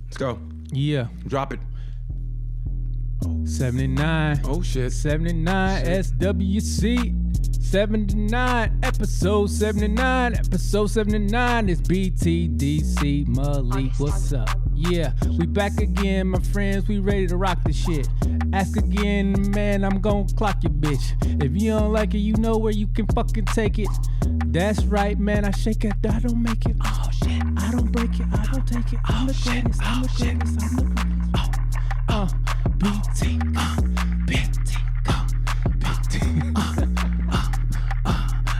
Let's go. Yeah. Drop it. 79. Oh, shit. 79 SWC. 79. Episode 79. Episode 79 is BTDC. Malik, what's up? Yeah, we back again, my friends. We ready to rock the shit. Ask again, man, I'm gon' clock your bitch. If you don't like it, you know where you can fucking take it. That's right, man. I shake it, I don't make it. Oh, shit. I don't break it, I don't take it. I'm the greatest, I'm the greatest, I'm the greatest. BT,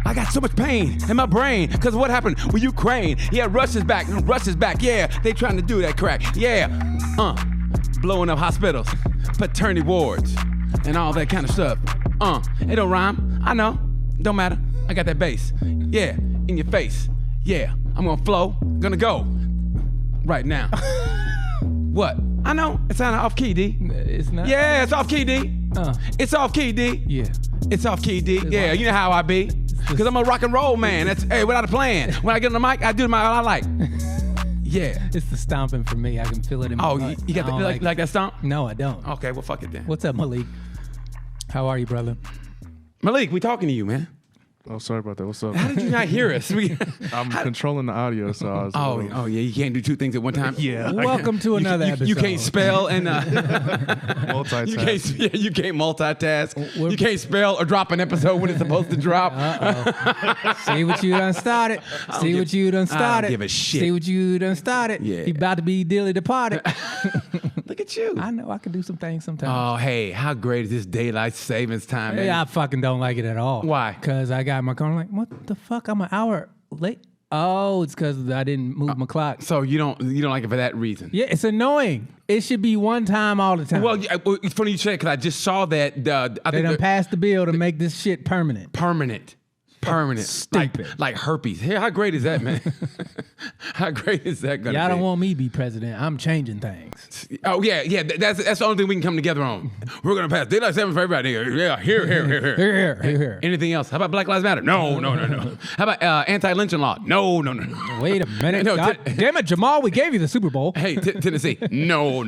I got so much pain in my brain because what happened with Ukraine? Yeah, Russia's back. Yeah, they trying to do that crack. Yeah, blowing up hospitals, paternity wards, and all that kind of stuff. It don't rhyme. I know. Don't matter. I got that bass. Yeah, in your face. Yeah, I'm gonna flow. Gonna go right now. What? I know. It sounded off key, D. It's not. Yeah, it's off key, D. It's off key, D. Yeah. It's off key, D. Yeah, you know how I be. Because I'm a rock and roll man. That's without a plan. When I get on the mic, I do my all I like. Yeah. It's the stomping for me. I can feel it in my butt. You got like that stomp? No, I don't. Okay, well, fuck it then. What's up, Malik? How are you, brother? Malik, we talking to you, man. Oh, sorry about that. What's up? How did you not hear us? I'm controlling the audio, so I was. Oh, yeah. You can't do two things at one time. Yeah. Welcome to another episode. You can't spell and Multitask. you can't multitask. You can't spell or drop an episode when it's supposed to drop. See what you done started. See what you done started. I don't give a shit. See what you done started. Yeah. He about to be dearly departed. Look at you. I know I can do some things sometimes. Oh, hey, how great is this daylight savings time, man? I fucking don't like it at all. Why? Because I got my car. I'm like, what the fuck? I'm an hour late. Oh, it's because I didn't move my clock. So you don't like it for that reason? Yeah, it's annoying. It should be one time all the time. Well, it's funny you say because I just saw that. I they done passed the bill to make this shit permanent. Permanent. Stupid. Like herpes. Hey, how great is that, man? How great is that gonna be? Y'all don't want me to be president. I'm changing things. Oh yeah. That's the only thing we can come together on. We're gonna pass daylight savings for everybody. Yeah, here. Anything else? How about Black Lives Matter? No. How about anti-lynching law? No. Wait a minute. God damn it, Jamal. We gave you the Super Bowl. Hey, Tennessee. No.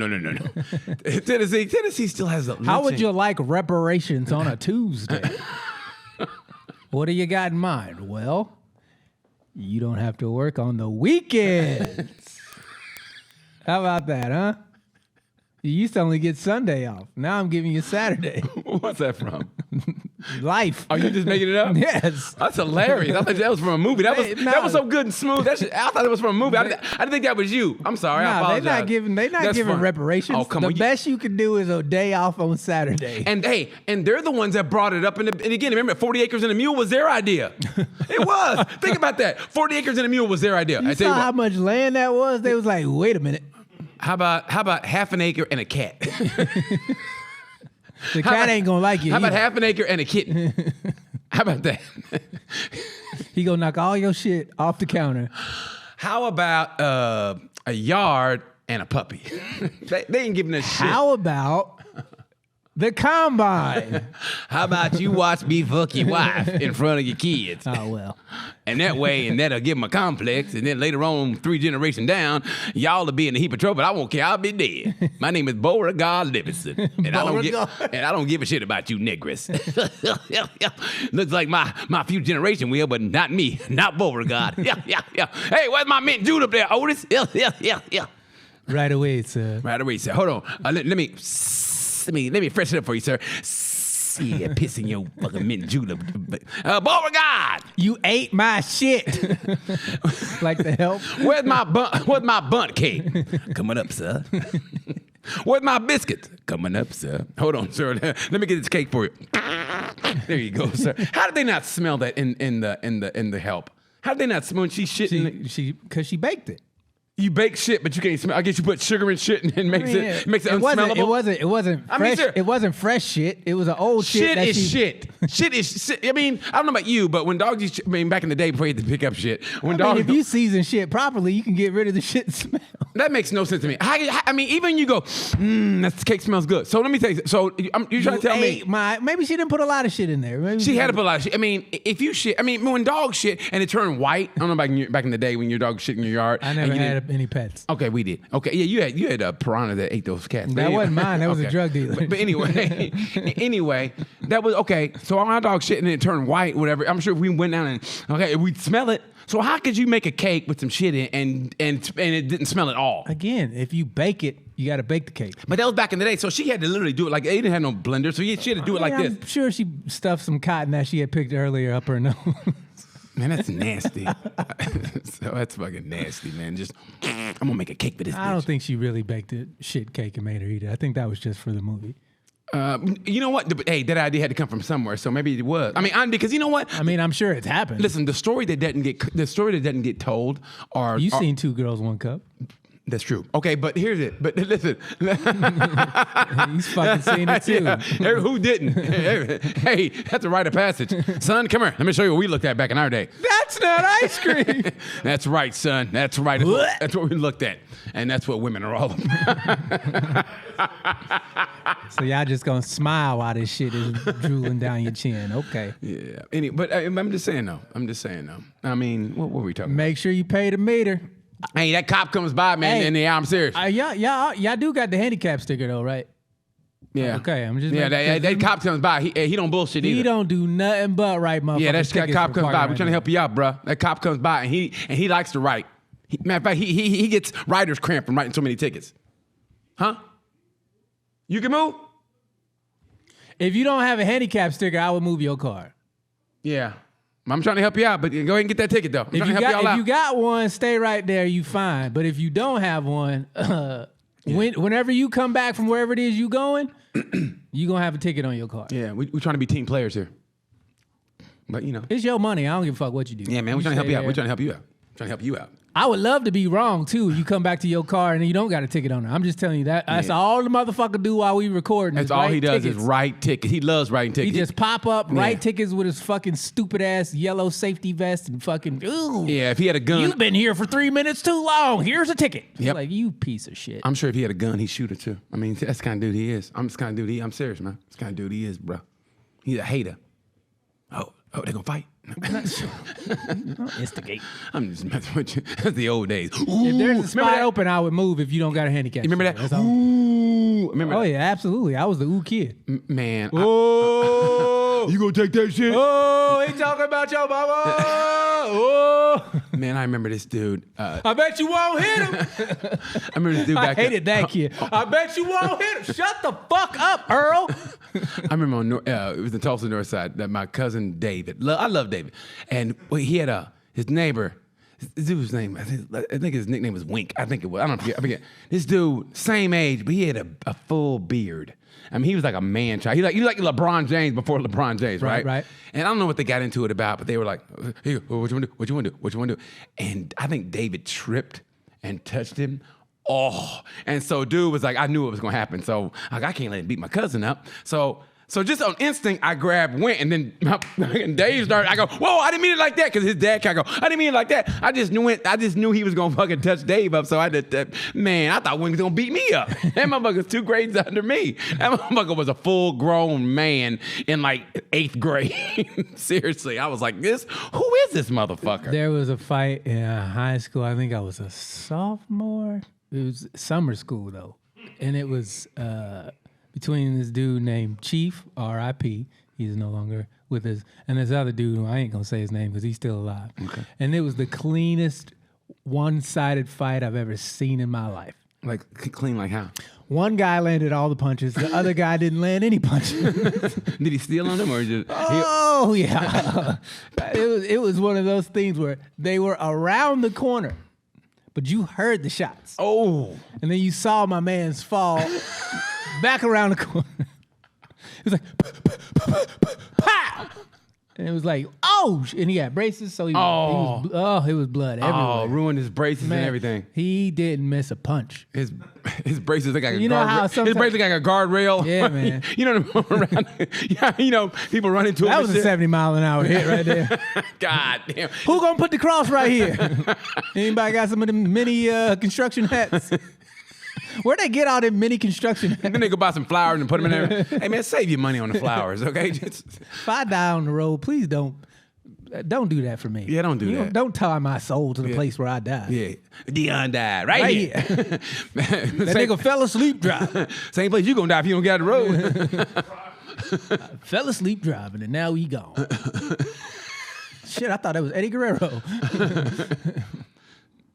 Tennessee still has the lynching. How would you like reparations on a Tuesday? What do you got in mind? Well, you don't have to work on the weekends. How about that, huh? You used to only get Sunday off. Now I'm giving you Saturday. What's that from? Life. Are you just making it up? Yes. That's hilarious. I thought that was from a movie. That was so good and smooth. I thought it was from a movie. I didn't think that was you. I'm sorry. I apologize. They're not giving reparations. Oh, come on. The best you can do is a day off on Saturday. And they're the ones that brought it up. And again, remember, 40 Acres and a Mule was their idea. It was. Think about that. 40 Acres and a Mule was their idea. You saw how much land that was? They was like, wait a minute. How about half an acre and a cat? The cat ain't gonna like you. How about half an acre and a kitten? How about that? He gonna knock all your shit off the counter. How about a yard and a puppy? They ain't giving us shit. How about the combine? How about you watch me fuck your wife in front of your kids? Oh, well. And that'll give them a complex. And then later on, 3 generations down, y'all will be in a heap of trouble. I won't care. I'll be dead. My name is Beauregard Livingston. And I don't give a shit about you niggers. Looks like my future generation will, but not me. Not Beauregard. Yeah. Hey, where's my mint Jude up there, Otis? Yeah. Right away, sir. Hold on. Let me freshen it up for you, sir. Yeah, pissing your fucking mint julep. Beauregard! You ate my shit. Like the help? Where's my bunt cake? Coming up, sir. Where's my biscuits? Coming up, sir. Hold on, sir. Let me get this cake for you. There you go, sir. How did they not smell that in the help? How did they not smell when she's shitting? Because she baked it. You bake shit, but you can't smell. I guess you put sugar in shit and it makes it unsmellable. It wasn't fresh. It wasn't fresh shit. It was an old shit. Shit is shit. I mean, I don't know about you, but when dogs used to, back in the day before you had to pick up shit. If you season shit properly, you can get rid of the shit smell. That makes no sense to me. I mean, even you go, that cake smells good. So let me tell you. So you're trying to tell me maybe she didn't put a lot of shit in there. Maybe she had to put a lot of shit. I mean, if you shit, when dogs shit and it turned white. I don't know back in the day when your dog shit in your yard. I never had any pets. Okay, we did. Okay, yeah, you had a piranha that ate those cats. But That anyway- wasn't mine. That was a Okay. drug dealer. But anyway, that was okay. So our dog shit and it turned white, whatever. I'm sure if we went down and we'd smell it. So how could you make a cake with some shit in and it didn't smell at all? Again, if you bake it, you got to bake the cake. But that was back in the day, so she had to literally do it like they didn't have no blender, so she had to do it like this. I'm sure she stuffed some cotton that she had picked earlier up her nose. Man, that's nasty. So that's fucking nasty, man. Just I'm gonna make a cake for this. I don't think she really baked a shit cake and made her eat it. I think that was just for the movie. You know what? Hey, that idea had to come from somewhere, so maybe it was. I mean, because you know what? I mean, I'm sure it's happened. Listen, the story that doesn't get told are You've seen 2 Girls, 1 Cup. That's true. Okay, but here's it. But listen, He's fucking seen it too. yeah, who didn't? Hey, that's a rite of passage. Son, come here. Let me show you what we looked at back in our day. That's not ice cream. That's right, son. That's right. That's what we looked at, and that's what women are all about. So y'all just gonna smile while this shit is drooling down your chin. Okay. Yeah. But I'm just saying though. I mean, what were we talking about? Make sure you pay the meter. Hey, that cop comes by, man, Hey. and I'm serious. Y'all do got the handicap sticker though, right? Yeah. Okay, I'm just Yeah, that cop comes by. He don't bullshit either. He don't do nothing but write motherfuckers. Yeah, that tickets cop for comes by. parking We're trying to help you out, bro. That cop comes by and he likes to write. Matter of fact, he gets writer's cramp from writing so many tickets. Huh? You can move? If you don't have a handicap sticker, I would move your car. Yeah. I'm trying to help you out, but go ahead and get that ticket though. I'm trying to help y'all out. If you got one, stay right there. You fine. But if you don't have one, whenever you come back from wherever it is you going, you gonna have a ticket on your car. Yeah, we're trying to be team players here. But you know. It's your money. I don't give a fuck what you do. Yeah, man, we're trying to help you out. We're trying to help you out. Trying to help you out. I would love to be wrong too. If you come back to your car and you don't got a ticket on it. I'm just telling you that. That's all the motherfucker do while we recording. That's all he does is write tickets. He loves writing He tickets. just pop up, write tickets with his fucking stupid ass yellow safety vest and fucking. Ooh, Yeah, if he had a gun, you've been here for 3 minutes too long. Here's a ticket. Yep. Like, you piece of shit. I'm sure if he had a gun, he'd shoot it too. I mean, that's the kind of dude he is. I'm I'm serious, man. That's the kind of dude he is, bro. He's a hater. Oh, they're gonna fight. Don't instigate. I'm just messing with you. That's the old days. If there's a spot that? open, I would move if you don't got a handicap. You remember that? That's all. Ooh, remember Oh that? yeah, absolutely. I was the ooh kid. Man. Oh, You gonna take that shit? oh, he talking about your mama. Oh, Man, I remember this dude. I bet you won't hit him. I remember this dude I back hated that kid. I bet you won't hit him. Shut the fuck up, Earl. I remember on it was the Tulsa North Side that my cousin David. I love David, and he had his neighbor. This dude's name, I think his nickname was Wink. I think it was. I forget. This dude, same age, but he had a full beard. I mean, he was like a man child. He like LeBron James before LeBron James, right? Right. And I don't know what they got into it about, but they were like, "Hey, what you want to do? What you want to do? What you want to do?" And I think David tripped and touched him. Oh, and so dude was like, I knew it was gonna happen. So like, I can't let him beat my cousin up. So just on instinct, I grabbed Went, and then and Dave started. I go, whoa! I didn't mean it like that, because his dad kind of go, I didn't mean it like that. I just knew he was gonna fucking touch Dave up. So I did. Man, I thought Went was gonna beat me up. That motherfucker's 2 grades under me. That motherfucker was a full grown man in like 8th grade. Seriously, I was like, who is this motherfucker? There was a fight in high school. I think I was a sophomore. It was summer school though, and it was between this dude named Chief, R.I.P. He's no longer with us, and this other dude who I ain't gonna say his name because he's still alive. Okay. And it was the cleanest one-sided fight I've ever seen in my life. Like clean, like how? One guy landed all the punches. The other guy didn't land any punches. Did he steal on them or just? Oh yeah, it was one of those things where they were around the corner, but you heard the shots. Oh, And then you saw my man's fall back around the corner. It was like, pow! And it was like, oh, and he had braces, so it was blood everywhere. oh, ruined his braces Man, and everything. He didn't miss a punch. His braces look like a You know how guardrail. His sometimes- braces look like a guardrail. Yeah, man. You know what around. Yeah, you know people run into him. That and was a shit. 70-mile-an-hour hit right there. God damn. Who gonna put the cross right here? Anybody got some of them mini construction hats? Where'd they get all them mini construction hats? And then they go buy some flowers and put them in there. Hey man, save your money on the flowers, okay? Just, If I die on the road, please don't Don't do that for me. Yeah, don't do that. Don't tie my soul to the place where I died. Yeah. Dion died right here. That nigga fell asleep driving. Same place you gonna die if you don't get out the road. Fell asleep driving, and now he gone. Shit, I thought that was Eddie Guerrero.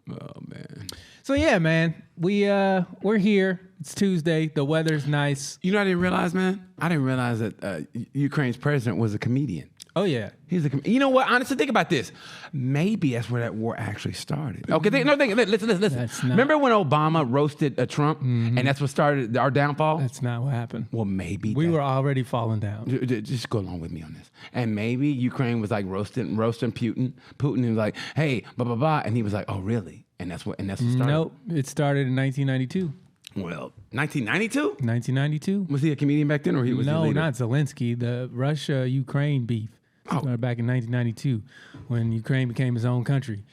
Oh man. So yeah, man, we're here. It's Tuesday. The weather's nice. You know what I didn't realize, man? I didn't realize that Ukraine's president was a comedian. Oh yeah. You know what? Honestly, think about this. Maybe that's where that war actually started. Okay, listen. Remember when Obama roasted Trump, and that's what started our downfall? That's not what happened. Well, maybe we were already falling down. Just go along with me on this. And maybe Ukraine was like roasting Putin. Putin was like, "Hey, blah blah blah," and he was like, "Oh, really?" And that's what started. Nope, it started in 1992. Well, 1992. 1992. Was he a comedian back then, or he was? No, the leader? not Zelensky. The Russia-Ukraine beef started back in 1992 when Ukraine became its own country,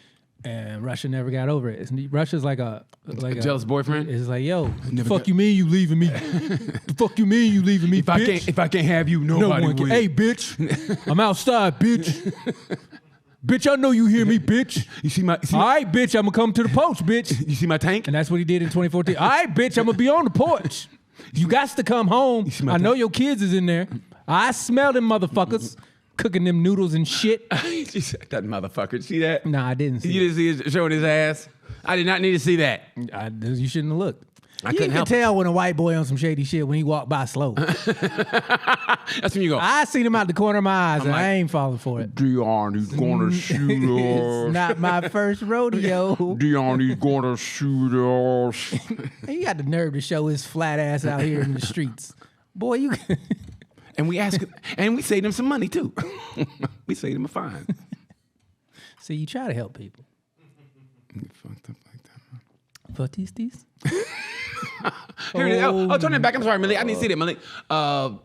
and Russia never got over it. Russia's like a jealous boyfriend. It's like, yo, the fuck you mean you leaving me? The fuck you mean you leaving me? If I can't have you, nobody will. Hey, bitch, I'm outside, bitch. Bitch, I know you hear me, bitch. You see my? All right, bitch, I'm gonna come to the poach, bitch. You see my tank? And that's what he did in 2014. All right, bitch, I'm gonna be on the porch. You got to come home. I know your kids is in there. I smell them motherfuckers cooking them noodles and shit. That motherfucker. See that? Nah, I didn't see You didn't see his showing his ass? I did not need to see that. You shouldn't have looked. You can tell when a white boy on some shady shit when he walk by slow. That's when you go. I seen him out the corner of my eyes, and I ain't falling for it. Dion, he's gonna shoot us. It's not my first rodeo. Dion, he's gonna shoot us. He got the nerve to show his flat ass out here in the streets. Boy, you... And we saved him some money, too. We saved him a fine. See, you try to help people. You fucked up like that, man. Fatistis? Here it is. Oh, turn it back. I'm sorry, Malik. I didn't see that, Malik.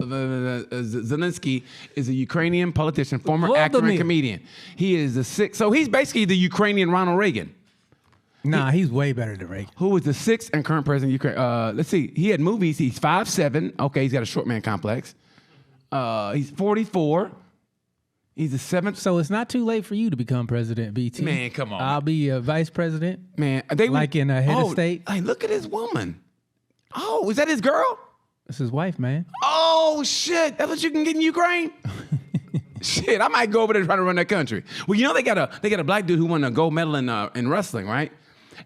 Zelensky is a Ukrainian politician, former actor and comedian. He is the sixth. So he's basically the Ukrainian Ronald Reagan. Nah, he's way better than Reagan. Who was the sixth and current president of Ukraine? Let's see. He had movies. He's 5'7". Okay, he's got a short man complex. He's 44. He's the seventh. So it's not too late for you to become president, BT. Man, come on. I'll be a vice president. Man, in a head of state. Hey, look at this woman. Oh, is that his girl? That's his wife, man. Oh, shit. That's what you can get in Ukraine? Shit, I might go over there trying to run that country. Well, you know they got a black dude who won a gold medal in wrestling, right?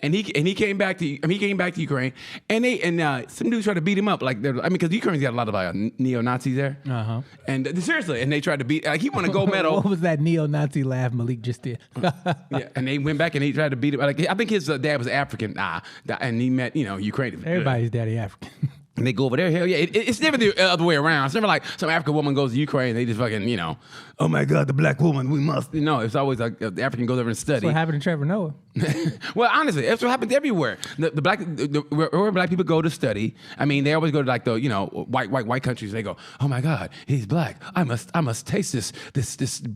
And he came back to Ukraine, and some dudes tried to beat him up because Ukraine's got a lot of neo-Nazis there. Uh-huh. And seriously, and they tried to beat he won a gold medal. What was that neo-Nazi laugh Malik just did? Yeah, and they went back and he tried to beat him. I think his dad was African, and he met Ukrainian. Everybody's daddy African. And they go over there. Hell yeah. It's never the other way around. It's never like some African woman goes to Ukraine and they just fucking, oh my God, the black woman, we must. No, it's always like the African goes over and study. That's what happened to Trevor Noah. Well, honestly, that's what happens everywhere. Where black people go to study, I mean, they always go to like the, white countries. They go, oh my God, he's black. I must taste this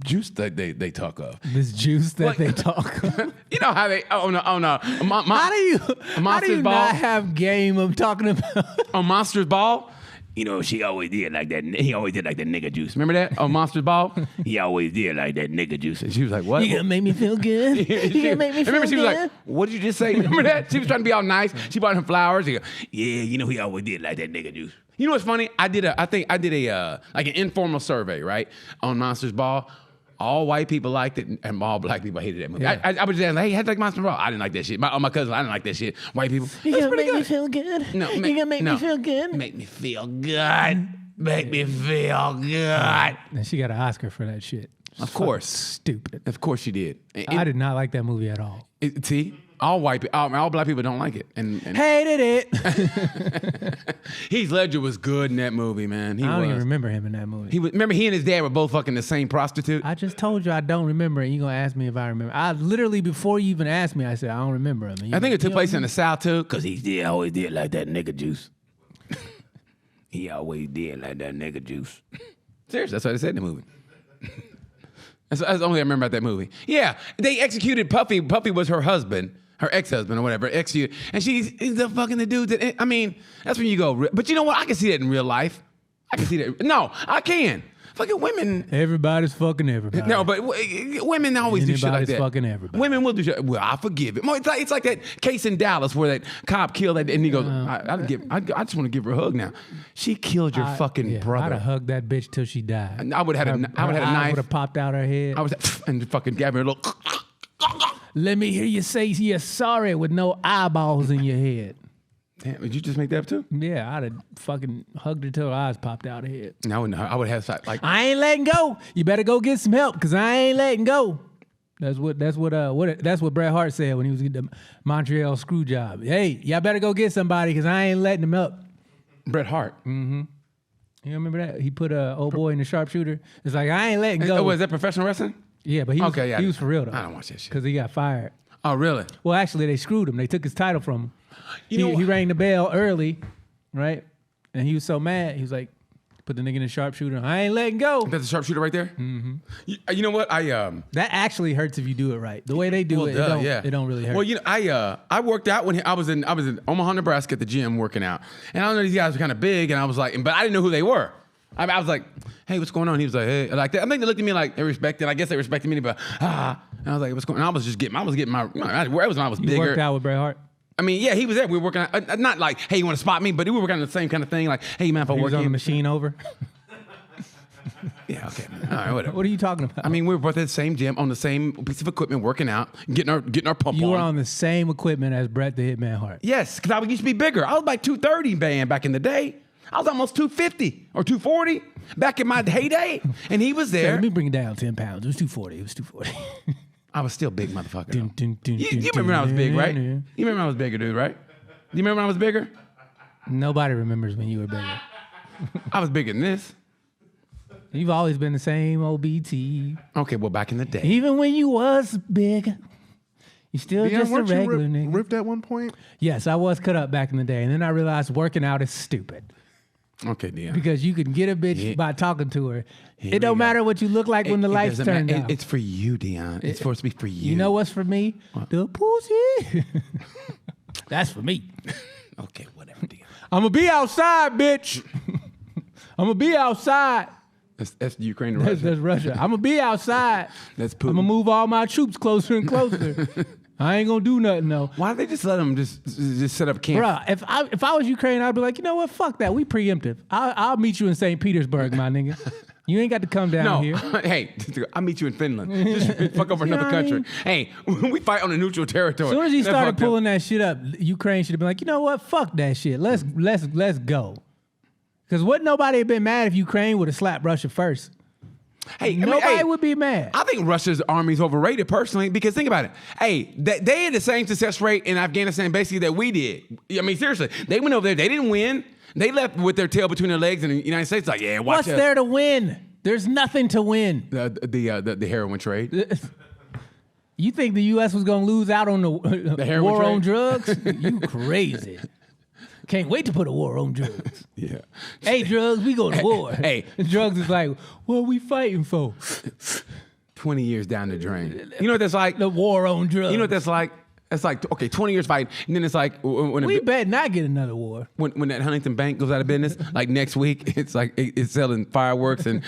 juice that they talk of. This juice that they talk of. You know how they, oh no. How do you not have game of talking about? On Monsters Ball, she always did like that. He always did like that nigga juice. Remember that on Monsters Ball? He always did like that nigga juice. And she was like, "What? You gonna make me feel good? You gonna make me feel good?" Remember, she was like, "What did you just say?" Remember that? She was trying to be all nice. She bought him flowers. He go, "Yeah, he always did like that nigga juice." You know what's funny? I did an informal survey, right, on Monsters Ball. All white people liked it, and all black people hated that movie. Yeah. I was just like, hey, had like Monster Ball. I didn't like that shit. My cousin, I didn't like that shit. White people, you gonna make me feel good? No, you gonna make me feel good? Make me feel good. Make me feel good. And she got an Oscar for that shit. Of course, stupid. Of course she did. I did not like that movie at all. See, all black people don't like it. And hated it. Heath Ledger was good in that movie, man. I don't even remember him in that movie. Remember he and his dad were both fucking the same prostitute? I just told you I don't remember it. You're going to ask me if I remember. I literally, before you even asked me, I said, I don't remember him. I think it took place in the South, too, because he always did like that nigga juice. He always did like that nigga juice. Seriously, that's what they said in the movie. That's the only thing I remember about that movie. Yeah, they executed Puffy. Puffy was her husband. Her ex-husband or whatever, executed. And she's the fucking the dude that's when you go, but you know what? I can see that in real life. I can see that. No, I can. Fucking women. Everybody's fucking everybody. No, but women always do shit like Anybody's that. fucking everybody. Women will do shit. Well, I forgive it. It's like that case in Dallas where that cop killed that, and he goes, I just want to give her a hug now. She killed your fucking brother. I'd have hugged that bitch till she died. I would have had a knife. I would have popped out her head. I was and fucking gave her a little. Let me hear you say you're sorry with no eyeballs in your head. Damn, did you just make that up too? Yeah, I'd have fucking hugged her till her eyes popped out her head. No, I would have like. I ain't letting go. You better go get some help, cause I ain't letting go. That's what Bret Hart said when he was getting the Montreal screw job. Hey, y'all better go get somebody, cause I ain't letting him up. Bret Hart. Mm-hmm. You remember that? He put a old boy in the sharpshooter. It's like, I ain't letting go. Oh, was that professional wrestling? Yeah, but he was for real though. I don't watch that shit. Cause he got fired. Oh, really? Well, actually, they screwed him. They took his title from him. You know He rang the bell early, right? And he was so mad. He was like, put the nigga in the sharpshooter. I ain't letting go. That's the sharpshooter right there? Mm-hmm. You know what? That actually hurts if you do it right. The way they do it don't really hurt. Well, you know, I worked out when I was in Omaha, Nebraska at the gym working out. And I know these guys were kind of big, and I was like, but I didn't know who they were. I was like, hey, what's going on? He was like, hey, like that. I think they looked at me like they respected. I guess they respected me, but And I was like, what's going on? I was getting my, where was when I was bigger. You worked out with Bret Hart? I mean, yeah, he was there. We were working out, not like, hey, you want to spot me? But we were working on the same kind of thing. Like, hey, man, if I He work was on the machine over? Yeah, okay. All right, whatever. What are you talking about? I mean, we were both at the same gym on the same piece of equipment, working out, getting our pump on. You were on the same equipment as Bret the Hitman Hart. Yes, because I used to be bigger. I was like 230 back in the day. I was almost 250 or 240 back in my heyday, and he was there. Let me bring it down 10 pounds. It was 240. I was still big, motherfucker. You remember when I was big, right? You remember when I was bigger, dude, right? You remember when I was bigger? Nobody remembers when you were bigger. I was bigger than this. You've always been the same old BT. Okay, well, back in the day. Even when you was big, you still just a regular nigga. Ripped at one point? Yes, I was cut up back in the day, and then I realized working out is stupid. Okay, Dion. Because you can get a bitch by talking to her. It don't matter what you look like when the lights turn down. It's for you, Dion. It's supposed to be for you. You know what's for me? What? The pussy. That's for me. Okay, whatever, Dion. I'm going to be outside, bitch. I'm going to be outside. That's Ukraine and Russia. That's Russia. I'm going to be outside. That's Putin. I'm going to move all my troops closer and closer. I ain't going to do nothing, though. Why don't they just let them just set up camp? Bruh, if I was Ukraine, I'd be like, you know what? Fuck that. We preemptive. I'll meet you in St. Petersburg, my nigga. You ain't got to come down here. Hey, I'll meet you in Finland. Just fuck over another country. Hey, we fight on a neutral territory. As soon as he started pulling that shit up, Ukraine should have been like, you know what? Fuck that shit. Let's go. Because wouldn't nobody have been mad if Ukraine would have slapped Russia first? Hey, nobody would be mad. I think Russia's army is overrated personally because think about it. Hey, they had the same success rate in Afghanistan basically that we did. I mean, seriously, they went over there. They didn't win. They left with their tail between their legs, and the United States like, yeah, watch What's there to win? There's nothing to win. The heroin trade. You think the U.S. was gonna lose out on the war on drugs? You crazy. Can't wait to put a war on drugs. Yeah. Hey, drugs, we go to war. Hey. Drugs is like, what are we fighting for? 20 years down the drain. You know what that's like? The war on drugs. You know what that's like? It's like, okay, 20 years fighting, and then it's like... we better not get another war. When that Huntington Bank goes out of business, like next week, it's like it's selling fireworks and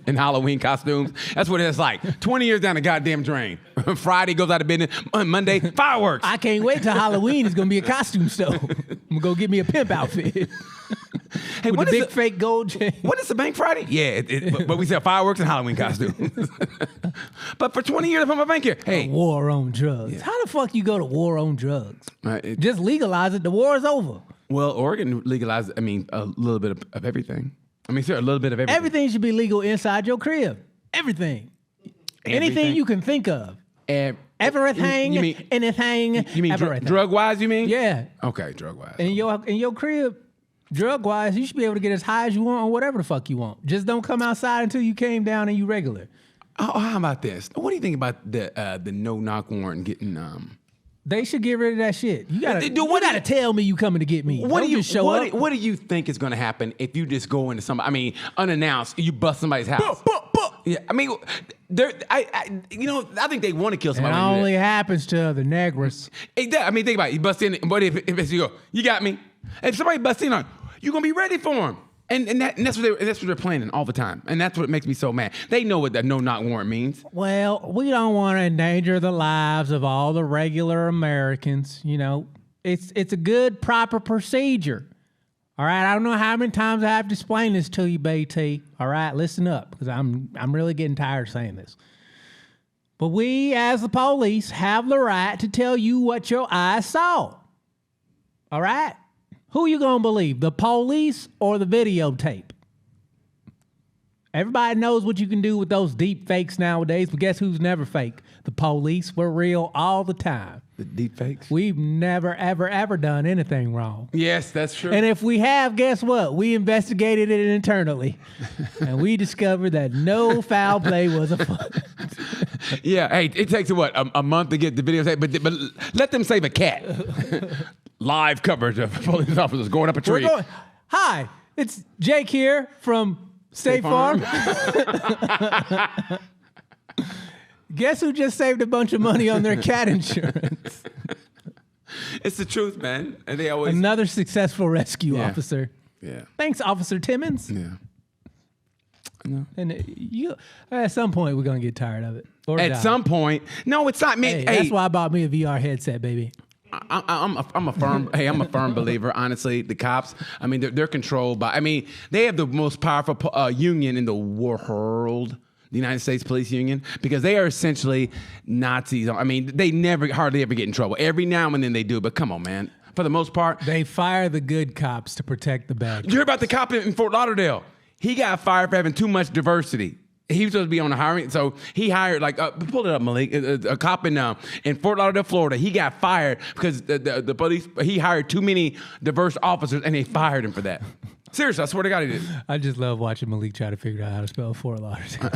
Halloween costumes. That's what it's like. 20 years down the goddamn drain. Friday goes out of business. Monday, fireworks. I can't wait till Halloween. It's going to be a costume store. I'm going to go get me a pimp outfit. Hey, with a big fake gold chain. What is the Bank Friday? Yeah, but we sell fireworks and Halloween costumes. But for 20 years, I put my bank here. Hey, a war on drugs. Yeah. How the fuck you go to war on drugs? Just legalize it. The war is over. Well, Oregon legalized, a little bit of everything. Sir, a little bit of everything. Everything should be legal inside your crib. Everything. Anything you can think of. Everything. Anything. You mean drug-wise, you mean? Yeah. Okay, drug-wise. In your crib, drug-wise, you should be able to get as high as you want or whatever the fuck you want. Just don't come outside until you came down and you regular. Oh, how about this? What do you think about the no-knock warrant getting... They should get rid of that shit. You gotta tell me you coming to get me. What do you think is going to happen if you just go into somebody, unannounced, you bust somebody's house? Yeah, I think they want to kill somebody. It only happens to the Negras. Think about it. You bust in, but if you go, you got me. If somebody busts in on, you're going to be ready for him. And that's what they're planning all the time. And that's what makes me so mad. They know what that no-knock warrant means. Well, we don't want to endanger the lives of all the regular Americans. You know, it's a good, proper procedure. All right, I don't know how many times I have to explain this to you, BT. All right, listen up, because I'm really getting tired of saying this. But we, as the police, have the right to tell you what your eyes saw. All right? Who you gonna believe, the police or the videotape? Everybody knows what you can do with those deep fakes nowadays, but guess who's never fake? The police. We're real all the time. The deep fakes? We've never, ever, ever done anything wrong. Yes, that's true. And if we have, guess what? We investigated it internally, and we discovered that no foul play was afoot. Yeah, hey, it takes a month to get the videotape, but let them save a cat. Live coverage of police officers going up a tree. Hi, it's Jake here from State Farm. Guess who just saved a bunch of money on their cat insurance? It's the truth, man. And they always Another successful rescue officer. Yeah. Thanks, Officer Timmons. Yeah. No. And you, at some point, we're gonna get tired of it. Or At die. some point, no, it's not me. Hey, that's why I bought me a VR headset, baby. I'm a firm believer. Honestly, the cops. I mean, they're controlled by. I mean, they have the most powerful union in the world. The United States Police Union, because they are essentially Nazis. I mean, they hardly ever get in trouble. Every now and then they do, but come on, man. For the most part, They fire the good cops to protect the bad. you hear about the cop in Fort Lauderdale? He got fired for having too much diversity. He was supposed to be on the hiring, so he hired pull it up, Malik, a cop in Fort Lauderdale, Florida. He got fired because the police he hired too many diverse officers, and they fired him for that. Seriously, I swear to God, he did. I just love watching Malik try to figure out how to spell Fort Lauderdale.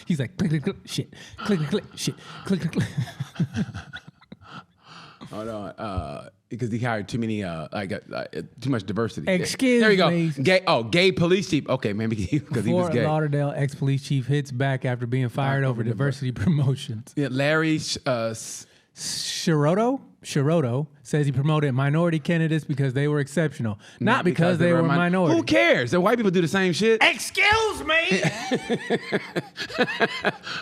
He's like, click, click, click, shit. Click, click, click, shit. Click, click, click. Oh no, because he hired too many, too much diversity. Excuse there you go. me. Gay police chief. Okay, maybe because he was Fort gay. Lauderdale ex-police chief hits back after being fired over diversity promotions. Yeah, Larry. Shiroto says he promoted minority candidates because they were exceptional, not because they were minority. Who cares? The white people do the same shit. Excuse me.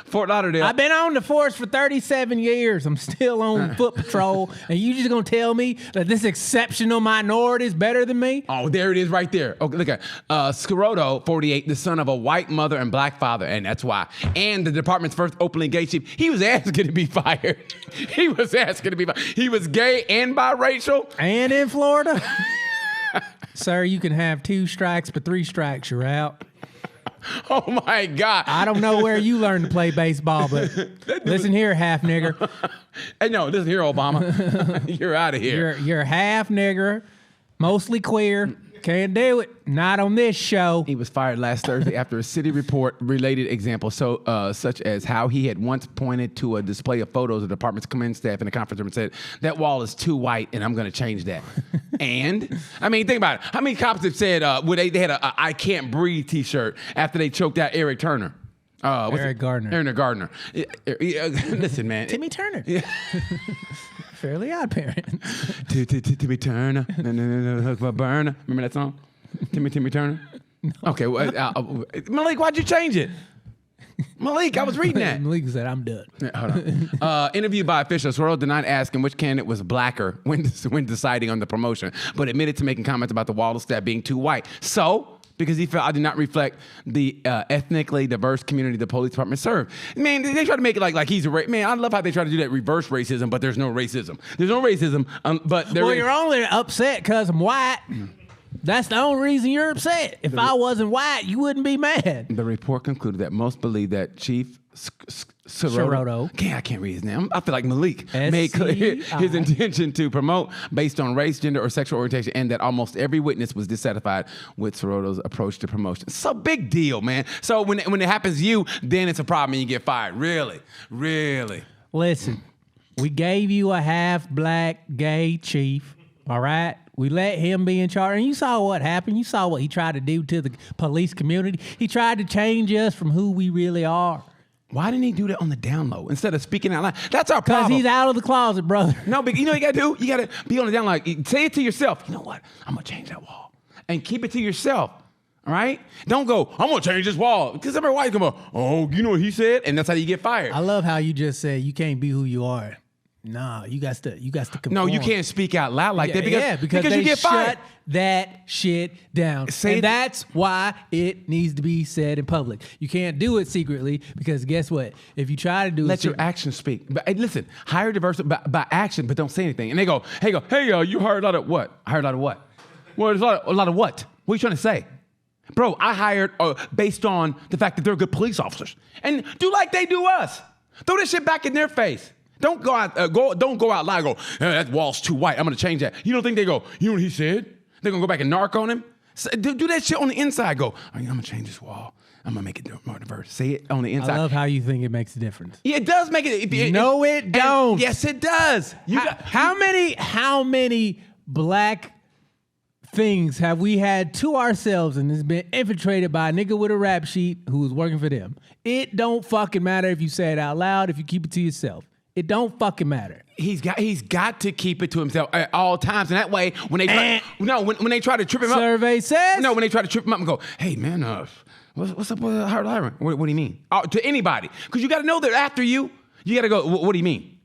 Fort Lauderdale. I've been on the force for 37 years. I'm still on foot patrol, and you just gonna tell me that this exceptional minority is better than me? Oh, there it is right there. Okay, look at Scirotto, 48, the son of a white mother and black father, and that's why. And the department's first openly gay chief, he was asking to be fired. He was asking to be fired. He was gay and biracial. And in Florida? Sir, you can have 2 strikes, but 3 strikes, you're out. Oh my God. I don't know where you learned to play baseball, but listen here, half nigger. Hey, no, listen here, Obama. You're out of here. You're half nigger, mostly queer. Can't do it. Not on this show. He was fired last Thursday after a city report related example, such as how he had once pointed to a display of photos of the department's command staff in the conference room and said, "That wall is too white, and I'm going to change that." And I mean, think about it. How many cops have said they had a "I Can't Breathe" T-shirt after they choked out Eric Turner? Eric Gardner. Aaron Gardner. Listen, man. Timmy Turner. Yeah. Fairly Odd Parents. Timmy Turner. No, burner. Remember that song? Timmy Turner? No. Okay. Well, Malik, why'd you change it? Malik, I was reading that. Malik said, "I'm done." Hold on. Interviewed by officials, Swirl did not ask him which candidate was blacker when deciding on the promotion, but admitted to making comments about the wall of staff being too white. So, because he felt I did not reflect the ethnically diverse community the police department served. Man, they try to make it like he's a man. I love how they try to do that reverse racism, but there's no racism. There's no racism, but there well, is. You're only upset because I'm white. That's the only reason you're upset. If I wasn't white, you wouldn't be mad. The report concluded that most believe that Chief Shiroto. I can't read his name. I feel like Malik made clear his intention to promote based on race, gender, or sexual orientation, and that almost every witness was dissatisfied with Siroto's approach to promotion. It's a big deal, man. So when it happens to you, then it's a problem and you get fired. Really? Listen, we gave you a half-black gay chief, all right? We let him be in charge, and you saw what happened. You saw what he tried to do to the police community. He tried to change us from who we really are. Why didn't he do that on the down low instead of speaking out loud? That's our Because problem. he's out of the closet, brother. No, but you know what you got to do? You got to be on the down low. Say it to yourself. You know what? I'm going to change that wall. And keep it to yourself. All right? Don't go, I'm going to change this wall. Because everybody's going to go, oh, you know what he said? And that's how you get fired. I love how you just said you can't be who you are. Nah, you got to conform. No, you can't speak out loud like that because they you get fired. shut that shit down. And that's why it needs to be said in public. You can't do it secretly because guess what? If you try to do Let your actions speak. But hey, listen, hire diversity by action, but don't say anything. And they go, hey, you hired a lot of what? I hired a lot of what? Well, there's a lot of what? What are you trying to say? Bro, I hired based on the fact that they're good police officers. And do like they do us. Throw that shit back in their face. Don't go out loud and go, hey, that wall's too white. I'm going to change that. You don't think they go, you know what he said? They're going to go back and narc on him? So, do that shit on the inside. Go, I'm going to change this wall. I'm going to make it more diverse. Say it on the inside. I love how you think it makes a difference. Yeah, it does make it. No, it don't. Yes, it does. How many black things have we had to ourselves and it's been infiltrated by a nigga with a rap sheet who was working for them? It don't fucking matter if you say it out loud, if you keep it to yourself. It don't fucking matter. He's got to keep it to himself at all times, and that way when they when they try to trip him up, survey says when they try to trip him up and go, hey man, what's up with hiring? What do you mean? To anybody, because you got to know they're after you. You got to go. What do you mean?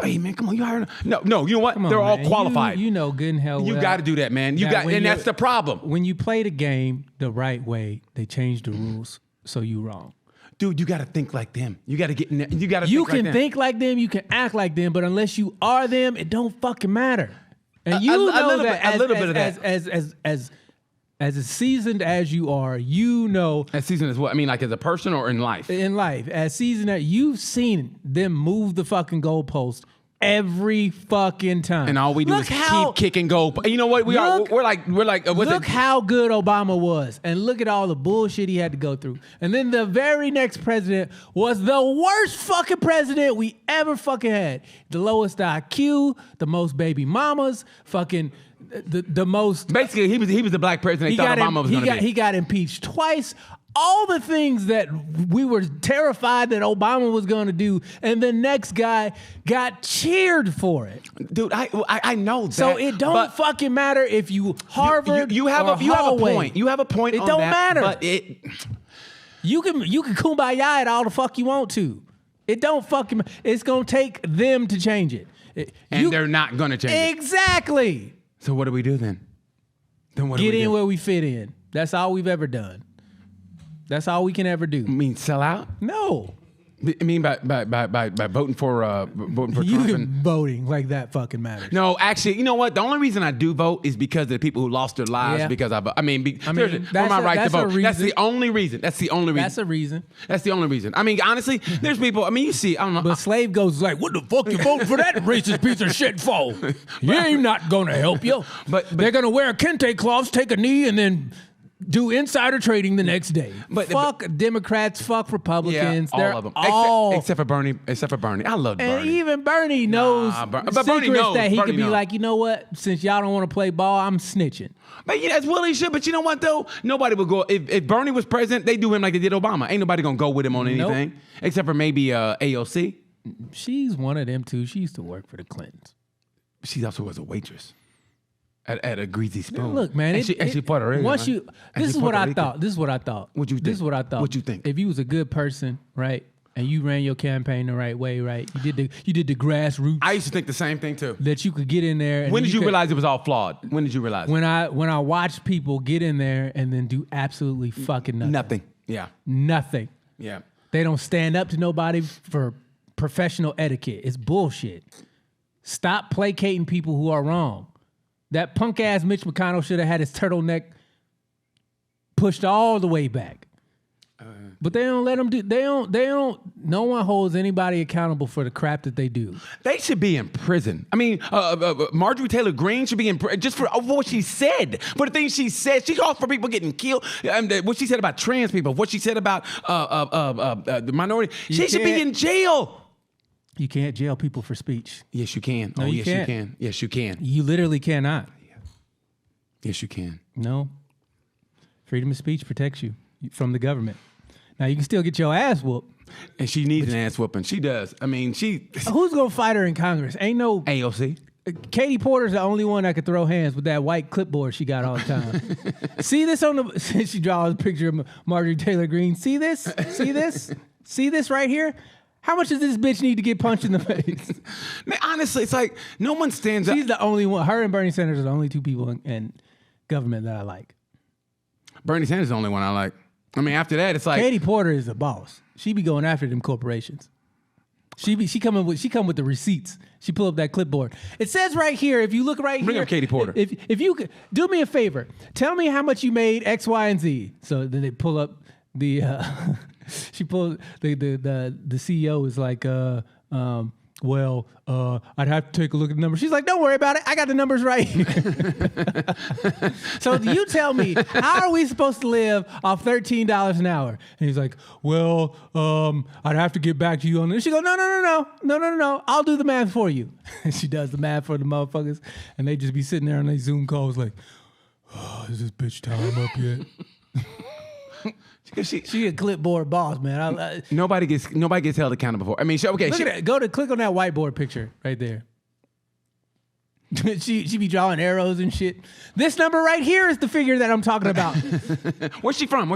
Hey man, come on, you hiring? No, you know what? They're all qualified. You know good and hell. You got to do that, man. And that's the problem. When you play the game the right way, they change the rules, so you wrong. Dude, you got to think like them. You got to get in there. You got to. You can think like them. You can act like them. But unless you are them, it don't fucking matter. And you know that as seasoned as you are, you know. As seasoned as what? I mean, like as a person or in life? In life, as seasoned as you've seen them move the fucking goalpost every fucking time. And all we do is keep kicking goal. And you know what? We're like. Look how good Obama was, and look at all the bullshit he had to go through. And then the very next president was the worst fucking president we ever fucking had. The lowest IQ, the most baby mamas, fucking the most. Basically, he was the black president they thought Obama was going to be. He got impeached twice. All the things that we were terrified that Obama was going to do, and the next guy got cheered for it. Dude, I know that. So it don't fucking matter if you Harvard you have a point. You have a point. It don't matter. But you can kumbaya it all the fuck you want to. It don't fucking. It's gonna take them to change it. They're not gonna change it. Exactly. So what do we do then? Get in where we fit in. That's all we've ever done. That's all we can ever do. You mean sell out? No. I mean by voting for Trump. Voting like that fucking matters. No, actually, you know what? The only reason I do vote is because of the people who lost their lives because for my right to vote. That's the only reason. That's the only reason. That's a reason. That's the only reason. I mean, honestly, there's people. I mean, you see, I don't know. But Slave goes like, "What the fuck you voting for that racist piece of shit for? He ain't not gonna help you." But they're gonna wear kente cloths, take a knee, and then do insider trading the next day. But fuck Democrats, fuck Republicans. Yeah, all of them. Except for Bernie. I love Bernie. And even Bernie knows Bernie knows that he could be like, you know what? Since y'all don't want to play ball, I'm snitching. But yeah, that's Willie shit. But you know what though? Nobody would go if Bernie was president. They do him like they did Obama. Ain't nobody gonna go with him on anything except for maybe AOC. She's one of them too. She used to work for the Clintons. She also was a waitress. At a greasy spoon. Look, man. She Puerto Rican. This is what I thought. What you think? This is what I thought. What you think? If you was a good person, right, and you ran your campaign the right way, right, you did the grassroots. I used to think the same thing too. That you could get in there. And when did you realize it was all flawed? When did you realize? When I watched people get in there and then do absolutely fucking nothing. Nothing. Yeah. Nothing. Yeah. They don't stand up to nobody for professional etiquette. It's bullshit. Stop placating people who are wrong. That punk ass Mitch McConnell should have had his turtleneck pushed all the way back. But they don't let them do. They don't. No one holds anybody accountable for the crap that they do. They should be in prison. I mean, Marjorie Taylor Greene should be in prison just for what she said. For the things she said, she called for people getting killed. What she said about trans people. What she said about the minority. She should be in jail. You can't jail people for speech. Yes, you can. No, yes, you you can. Yes, you can. You literally cannot. Yes, you can. No. Freedom of speech protects you from the government. Now you can still get your ass whooped. And she needs an ass whooping. She does. I mean, Who's gonna fight her in Congress? Ain't no AOC. Katie Porter's the only one that could throw hands with that white clipboard she got all the time. See this on the? She draws a picture of Marjorie Taylor Greene. See this? See this? See this right here? How much does this bitch need to get punched in the face? Man, honestly, it's like no one stands up. She's the only one. Her and Bernie Sanders are the only two people in government that I like. Bernie Sanders is the only one I like. I mean, after that, it's like Katie Porter is the boss. She be going after them corporations. She come with the receipts. She pull up that clipboard. It says right here, if you look right here. Bring up Katie Porter. If you could do me a favor, tell me how much you made X, Y, and Z. So then they pull up the she pulled the CEO is like I'd have to take a look at the numbers. She's like, don't worry about it. I got the numbers right here. So you tell me, how are we supposed to live off $13 an hour? And he's like, I'd have to get back to you on this. She goes, no. I'll do the math for you. And she does the math for the motherfuckers. And they just be sitting there on these Zoom calls like, is this bitch time up yet? She a clipboard boss, man. nobody gets held accountable for. I mean, look at that. Click on that whiteboard picture right there. she be drawing arrows and shit. This number right here is the figure that I'm talking about. Where's she from?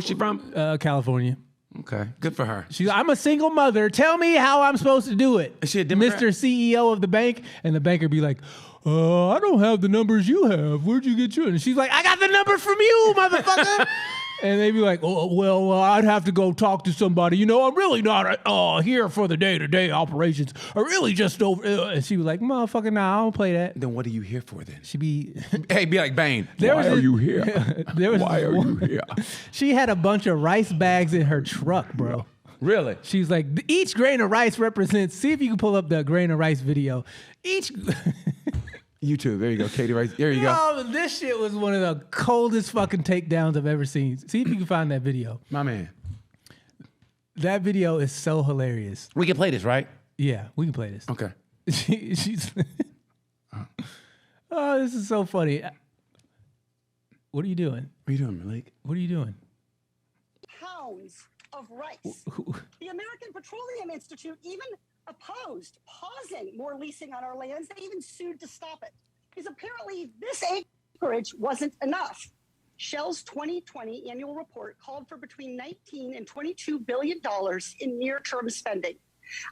California. Okay, good for her. I'm a single mother. Tell me how I'm supposed to do it. Is she a Democrat? Mr. CEO of the bank, and the banker be like, I don't have the numbers you have. Where'd you get yours? And she's like, I got the number from you, motherfucker. And they'd be like, I'd have to go talk to somebody. I'm really not here for the day-to-day operations. I really just over. And she was like, motherfucker, nah, I don't play that. Then what are you here for then? She be... Hey, be like Bane. Why are you here? Why are you here? She had a bunch of rice bags in her truck, bro. Really? She's like, each grain of rice represents... See if you can pull up the grain of rice video. Each... YouTube. There you go, Katie. Right there you go. Oh, this shit was one of the coldest fucking takedowns I've ever seen. See if you can find that video. My man. That video is so hilarious. We can play this, right? Yeah, we can play this. Okay. She's. Oh, this is so funny. What are you doing? What are you doing, Malik? What are you doing? Pounds of rice. The American Petroleum Institute even opposed pausing more leasing on our lands. They even sued to stop it because apparently this acreage wasn't enough. Shell's 2020 annual report called for between 19 and $22 billion in near-term spending.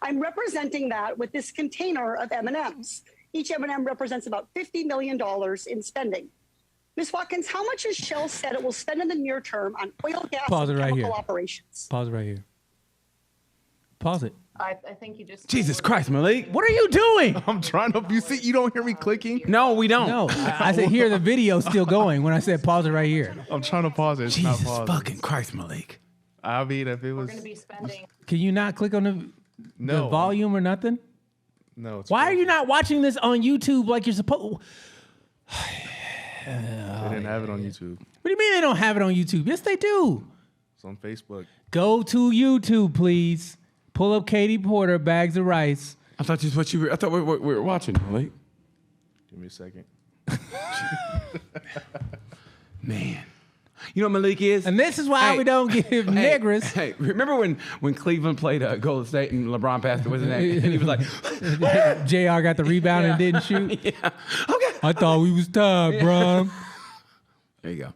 I'm representing that with this container of M&Ms. Each M&M represents about $50 million in spending. Ms. Watkins, how much has Shell said it will spend in the near term on oil, gas, and chemical operations? Pause it right here. Pause it. I think you just... Jesus Christ, Malik. What are you doing? I'm trying to... You don't hear me clicking? No, we don't. No, I said here the video's still going when I said pause it right here. I'm trying to pause it. It's Jesus not pausing. fucking Christ, Malik. I mean, if it We're was... going to be spending... Can you not click on the volume or nothing? No, it's Why are frozen. you not watching this on YouTube like you're supposed... They didn't have it on YouTube. What do you mean they don't have it on YouTube? Yes, they do. It's on Facebook. Go to YouTube, please. Pull up Katie Porter, Bags of Rice. I thought this is what you were. I thought we were watching, Malik. Give me a second. Man. You know what Malik is? And this is why we don't give niggers. Hey, remember when Cleveland played Golden State and LeBron passed it, wasn't that? And he was like, JR got the rebound and didn't shoot. yeah. Okay. I thought we was tied, bro. There you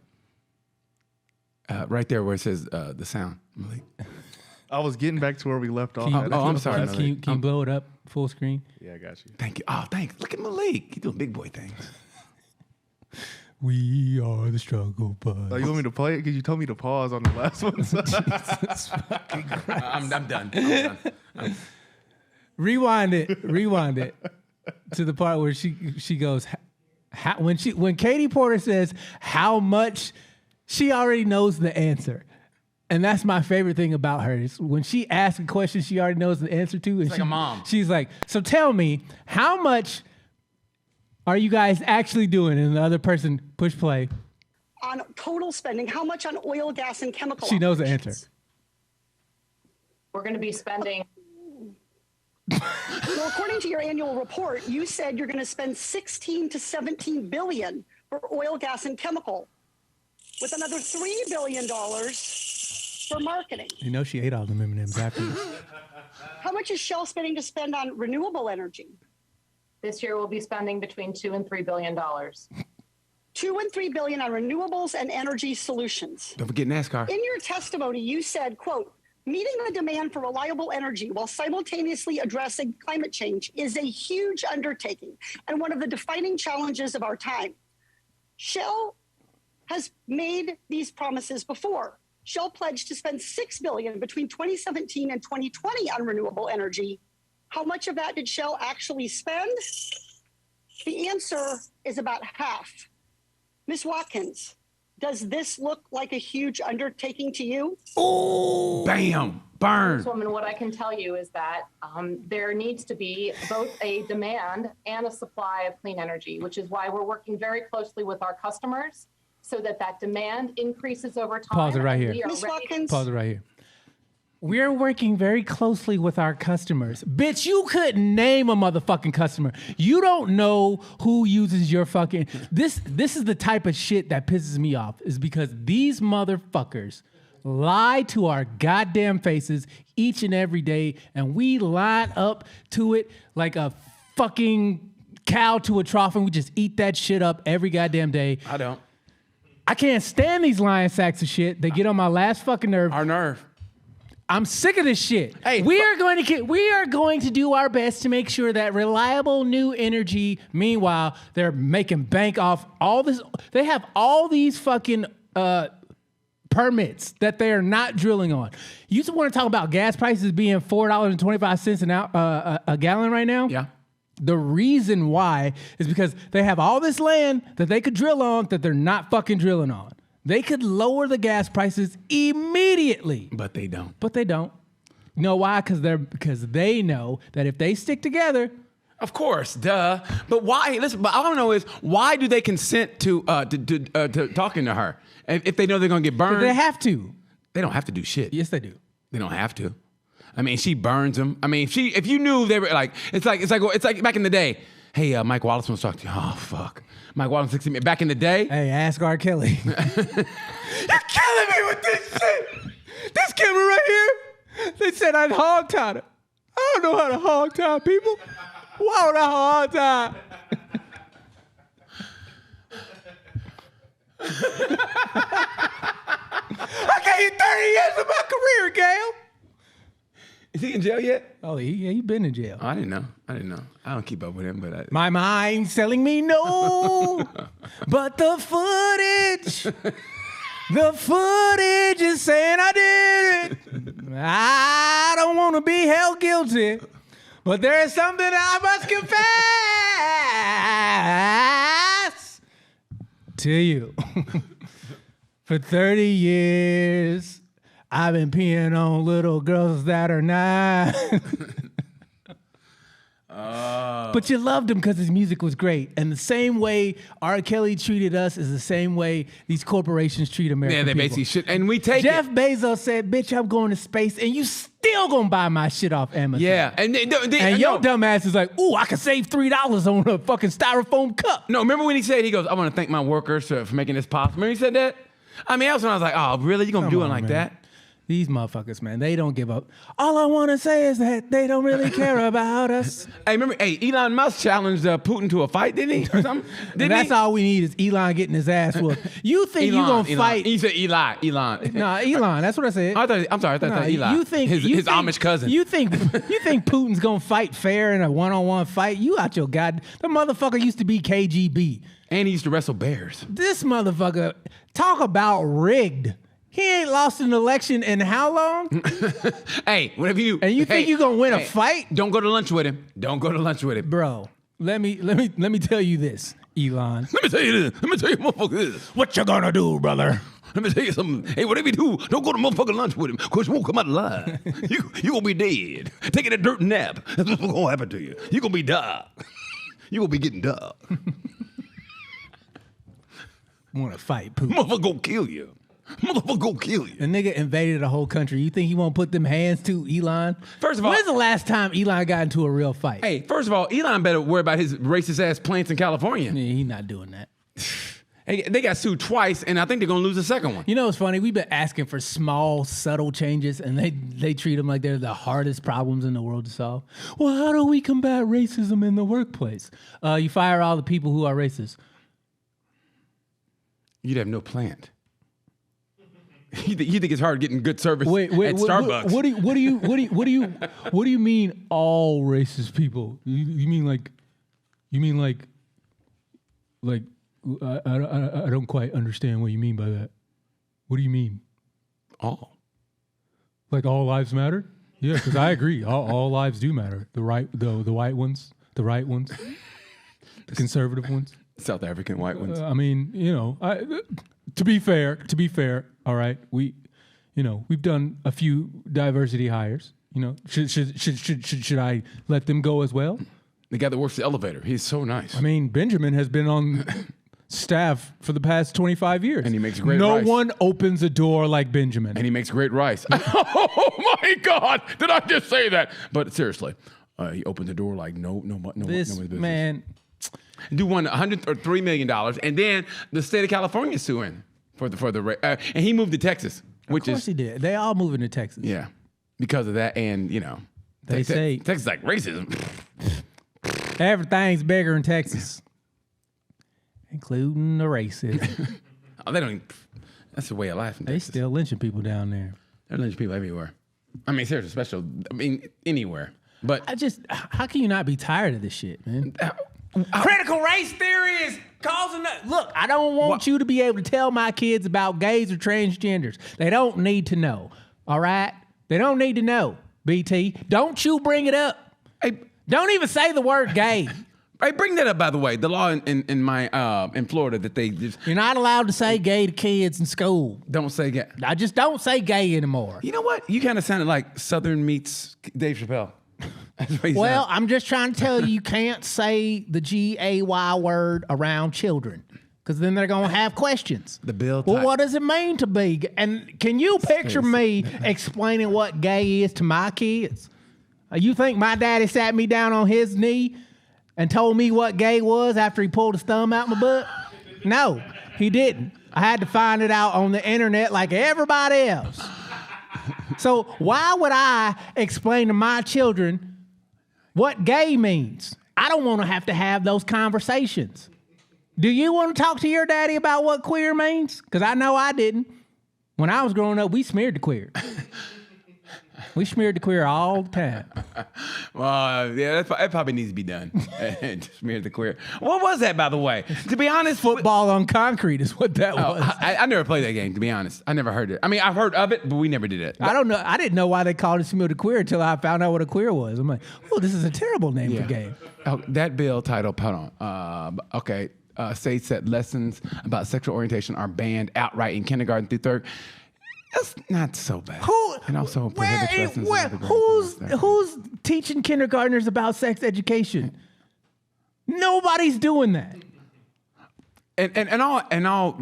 go. Right there where it says the sound, Malik. I was getting back to where we left off. I'm sorry. Can you blow it up full screen? Yeah, I got you. Thank you. Oh, thanks. Look at Malik. He's doing big boy things. We are the struggle bus. Oh, you want me to play it? Because you told me to pause on the last one. Jesus fucking Christ. I'm done. Rewind it to the part where she goes, when Katie Porter says how much, she already knows the answer. And that's my favorite thing about her is when she asks a question she already knows the answer to. And like a mom. She's like, so tell me, how much are you guys actually doing? And the other person push play. On total spending, how much on oil, gas, and chemical She knows the operations? answer. We're going to be spending... Well, according to your annual report, you said you're going to spend 16 to 17 billion for oil, gas, and chemical, with another $3 billion for marketing. You know she ate all the M&Ms after this. How much is Shell spending to spend on renewable energy? This year we'll be spending between $2 and $3 billion. $2 and $3 billion on renewables and energy solutions. Don't forget NASCAR. In your testimony, you said, quote, meeting the demand for reliable energy while simultaneously addressing climate change is a huge undertaking and one of the defining challenges of our time. Shell has made these promises before. Shell pledged to spend $6 billion between 2017 and 2020 on renewable energy. How much of that did Shell actually spend? The answer is about half. Ms. Watkins, does this look like a huge undertaking to you? Oh, bam, burn. Woman, what I can tell you is that there needs to be both a demand and a supply of clean energy, which is why we're working very closely with our customers so that that demand increases over time. Pause it right here. Ms. Watkins, Pause it right here. We're working very closely with our customers. Bitch, you couldn't name a motherfucking customer. You don't know who uses your fucking... This is the type of shit that pisses me off, is because these motherfuckers lie to our goddamn faces each and every day, and we line up to it like a fucking cow to a trough, and we just eat that shit up every goddamn day. I don't. I can't stand these lying sacks of shit. They get on my last fucking nerve. Our nerve. I'm sick of this shit. Hey, we are going to do our best to make sure that reliable new energy. Meanwhile, they're making bank off all this. They have all these fucking permits that they are not drilling on. You just want to talk about gas prices being $4.25 a gallon right now? Yeah. The reason why is because they have all this land that they could drill on that they're not fucking drilling on. They could lower the gas prices immediately. But they don't. But they don't. You know why? Because they know that if they stick together. Of course, duh. But why? Listen, but all I don't know is why do they consent to talking to her if they know they're gonna get burned? They have to. They don't have to do shit. Yes, they do. They don't have to. I mean, she burns them. I mean, if you knew they were like, it's like back in the day. Hey, Mike Wallace wants to talk to you. Oh fuck, Mike Wallace 60 minutes. Back in the day. Hey, ask R. Kelly. You're killing me with this shit. This camera right here. They said I'd hog tie her. I don't know how to hog tie people. Why would I hog tie? I gave you 30 years of my career, Gail. Is he in jail yet? Oh, he been in jail. Oh, I didn't know. I don't keep up with him, but My mind's telling me no, but the footage is saying I did it. I don't want to be held guilty, but there is something I must confess to you. For 30 years, I've been peeing on little girls that are 9. But you loved him because his music was great. And the same way R. Kelly treated us is the same way these corporations treat American yeah, they people. basically should. And we take Jeff it. Bezos said, bitch, I'm going to space, and you still going to buy my shit off Amazon. Yeah. And your dumb ass is like, ooh, I could save $3 on a fucking styrofoam cup. No, remember when he goes, I want to thank my workers for making this possible. Remember he said that? I mean, that was when I was like, oh, really? You going to do it like that? These motherfuckers, man, they don't give up. All I want to say is that they don't really care about us. Hey, remember, Elon Musk challenged Putin to a fight, didn't he? Or something? That's all we need is Elon getting his ass whooped. You think you going to fight? You said Elon. No, Elon, that's what I said. I'm sorry, I thought that Eli. You think his Amish cousin. You think Putin's going to fight fair in a one-on-one fight? You out your god. The motherfucker used to be KGB. And he used to wrestle bears. This motherfucker, talk about rigged. He ain't lost an election in how long? Hey, whatever you... And you think you gonna win a fight? Don't go to lunch with him. Bro, let me tell you this, Elon. Let me tell you motherfucker, this. What you gonna do, brother? Let me tell you something. Hey, whatever you do, don't go to motherfucking lunch with him, because you won't come out alive. you gonna be dead. Taking a dirt nap. That's what's gonna happen to you. You gonna be dark. You gonna be getting dark. Want to fight Putin. Motherfucker gonna kill you. Motherfucker gonna kill you. The nigga invaded a whole country. You think he won't put them hands to Elon? First of all, when's the last time Elon got into a real fight? Hey, first of all, Elon better worry about his racist ass plants in California. Yeah, he's not doing that. They got sued twice, and I think they're going to lose the second one. You know what's funny? We've been asking for small, subtle changes, and they treat them like they're the hardest problems in the world to solve. Well, how do we combat racism in the workplace? You fire all the people who are racist. You'd have no plant. You think it's hard getting good service at Starbucks? What do you mean all racist people? You mean like I don't quite understand what you mean by that. What do you mean? All. Like all lives matter? Yeah, because I agree. All lives do matter. The white ones, the right ones, the conservative ones, South African white ones. I mean, to be fair, all right, we've done a few diversity hires. Should I let them go as well? The guy that works the elevator, he's so nice. I mean, Benjamin has been on staff for the past 25 years. And he makes great rice. No one opens a door like Benjamin. And he makes great rice. Oh my God, did I just say that? But seriously, he opened the door like no This man. Do $103 million, and then the state of California suing for the and he moved to Texas, which Of course he did. They all moving to Texas. Yeah, because of that, and They say Texas is like racism. everything's bigger in Texas, including the racism. Oh, they don't. Even, that's the way of life in They Texas. still lynching people down there. They're lynching people everywhere. I mean, seriously, special. I mean, anywhere. But How can you not be tired of this shit, man? Critical race theory is causing that. Look, I don't want you to be able to tell my kids about gays or transgenders. They don't need to know. All right? They don't need to know, BT. Don't you bring it up. Hey, Don't even say the word gay. I bring that up, by the way. The law in Florida that they just You're not allowed to say gay to kids in school. don't say gay. I just don't say gay anymore. You know what? You kind of sounded like Southern meets Dave Chappelle. That's what you Well, sound. I'm just trying to tell you can't say the G-A-Y word around children because then they're going to have questions. The bill Well, type. what does it mean to be? And can you picture me explaining what gay is to my kids? You think my daddy sat me down on his knee and told me what gay was after he pulled his thumb out my butt? No, he didn't. I had to find it out on the internet like everybody else. So why would I explain to my children what gay means? I don't want to have those conversations. Do you want to talk to your daddy about what queer means? Because I know I didn't. When I was growing up, we smeared the queer. We smeared the queer all the time. Well, yeah, that probably needs to be done. Just smear the queer. What was that, by the way? To be honest, Football on concrete is what that was. I never played that game. To be honest, I never heard it. I mean, I've heard of it, but we never did it. I don't know. I didn't know why they called it smear the queer until I found out what a queer was. I'm like, oh, this is a terrible name for game. Oh, that bill title. Hold on. Okay. States that lessons about sexual orientation are banned outright in kindergarten through third. That's not so bad. And also prohibits lessons. Who's teaching kindergartners about sex education? Nobody's doing that. And all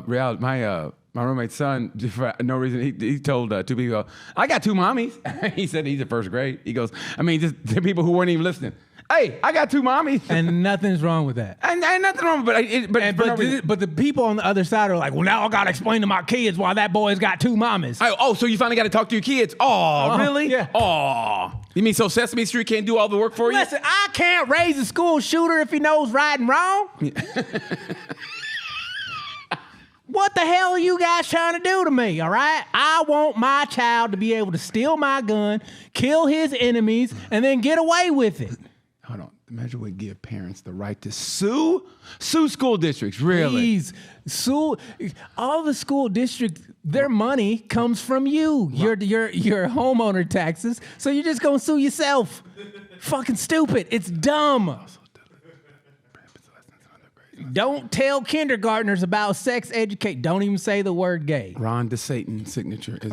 reality, my roommate's son, for no reason, he told two people, I got two mommies. He said he's in first grade. He goes, I mean, just the people who weren't even listening. Hey, I got two mommies. And nothing's wrong with that. And nothing wrong with it. But the people on the other side are like, well, now I got to explain to my kids why that boy's got two mommies. Oh, so you finally got to talk to your kids? Oh, really? Yeah. Oh. You mean so Sesame Street can't do all the work for you? Listen, I can't raise a school shooter if he knows right and wrong. What the hell are you guys trying to do to me, all right? I want my child to be able to steal my gun, kill his enemies, and then get away with it. Hold on. The measure would give parents the right to sue school districts. Really? Please, sue all the school districts. Their money comes from you. Your homeowner taxes. So you're just gonna sue yourself. Fucking stupid. It's dumb. Don't tell kindergartners about sex education. Don't even say the word gay. Ron DeSatan signature is.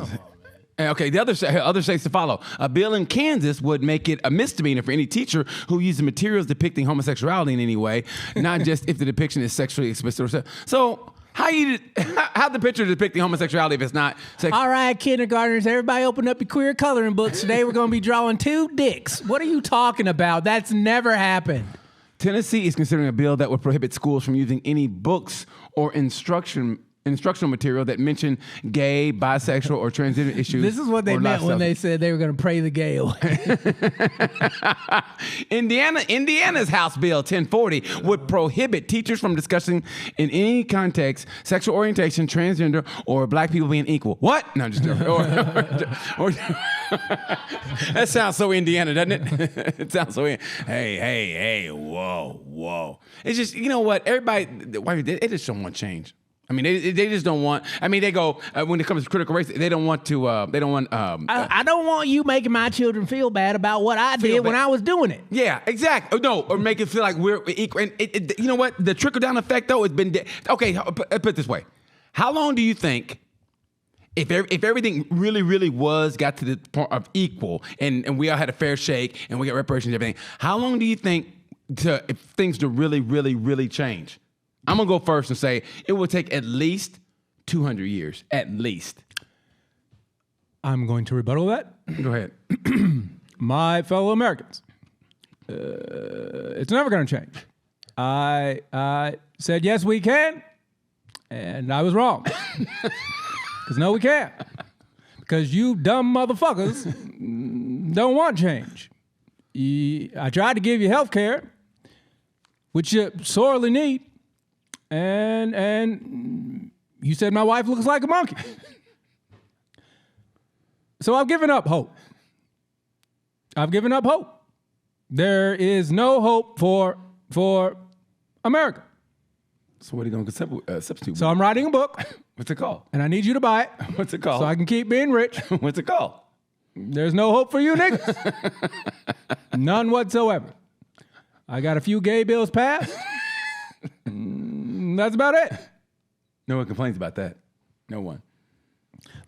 Okay, the other states to follow. A bill in Kansas would make it a misdemeanor for any teacher who uses materials depicting homosexuality in any way, not just if the depiction is sexually explicit. So how the picture depicting homosexuality if it's not sexual? All right, kindergartners, everybody open up your queer coloring books. Today we're going to be drawing two dicks. What are you talking about? That's never happened. Tennessee is considering a bill that would prohibit schools from using any books or instructional material that mention gay, bisexual, or transgender issues. This is what they meant when they said they were going to pray the gay away. Indiana's House Bill 1040 would prohibit teachers from discussing in any context sexual orientation, transgender, or black people being equal. What? No, just that sounds so Indiana, doesn't it? It sounds so. Hey, whoa. It's just, you know what? Everybody, they just don't want change. I mean, they just don't want. I mean, they go when it comes to critical race, they don't want to. They don't want. I don't want you making my children feel bad about what I did when I was doing it. Yeah, exactly. No, or make it feel like we're equal. And you know what? The trickle down effect, though, has been okay. Put it this way: how long do you think? If everything really got to the point of equal and we all had a fair shake and we got reparations and everything, how long do you think if things to really change? I'm going to go first and say it will take at least 200 years, at least. I'm going to rebuttal that. Go ahead. My fellow Americans, it's never going to change. I said, yes, we can, and I was wrong. Because no, we can't. Because you dumb motherfuckers don't want change. I tried to give you health care, which you sorely need, and you said my wife looks like a monkey. So I've given up hope. There is no hope for America. So what are you going to substitute? So I'm writing a book. What's it called? And I need you to buy it. What's it called? So I can keep being rich. What's it called? There's no hope for you niggas. None whatsoever. I got a few gay bills passed. That's about it. No one complains about that. No one.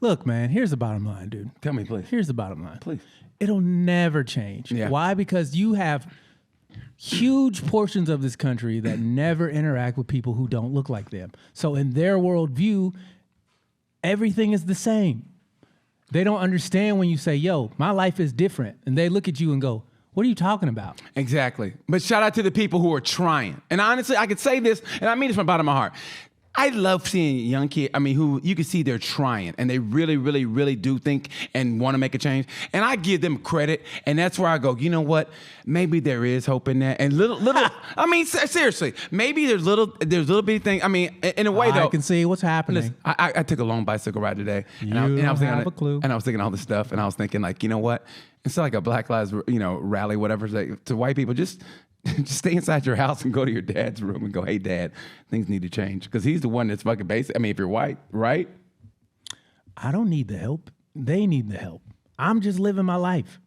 Look, man, here's the bottom line, dude. Tell me, please. Here's the bottom line. Please. It'll never change. Yeah. Why? Because you have huge portions of this country that never interact with people who don't look like them. So in their worldview, everything is the same. They don't understand when you say, yo, my life is different. And they look at you and go, what are you talking about? Exactly. But shout out to the people who are trying. And honestly, I could say this, and I mean this from the bottom of my heart. I love seeing young kids, who you can see they're trying and they really do think and want to make a change. And I give them credit. And that's where I go, you know what? Maybe there is hope in that. And little, seriously, maybe there's little bitty things. In a way, though. I can see what's happening. Listen, I took a long bicycle ride today. And I was have a clue. And I was thinking all this stuff. And I was thinking, like, you know what? Instead of like a Black Lives, rally, whatever, like, to white people, just stay inside your house and go to your dad's room and go, hey, Dad, things need to change. Because he's the one that's fucking basic. If you're white, right? I don't need the help. They need the help. I'm just living my life.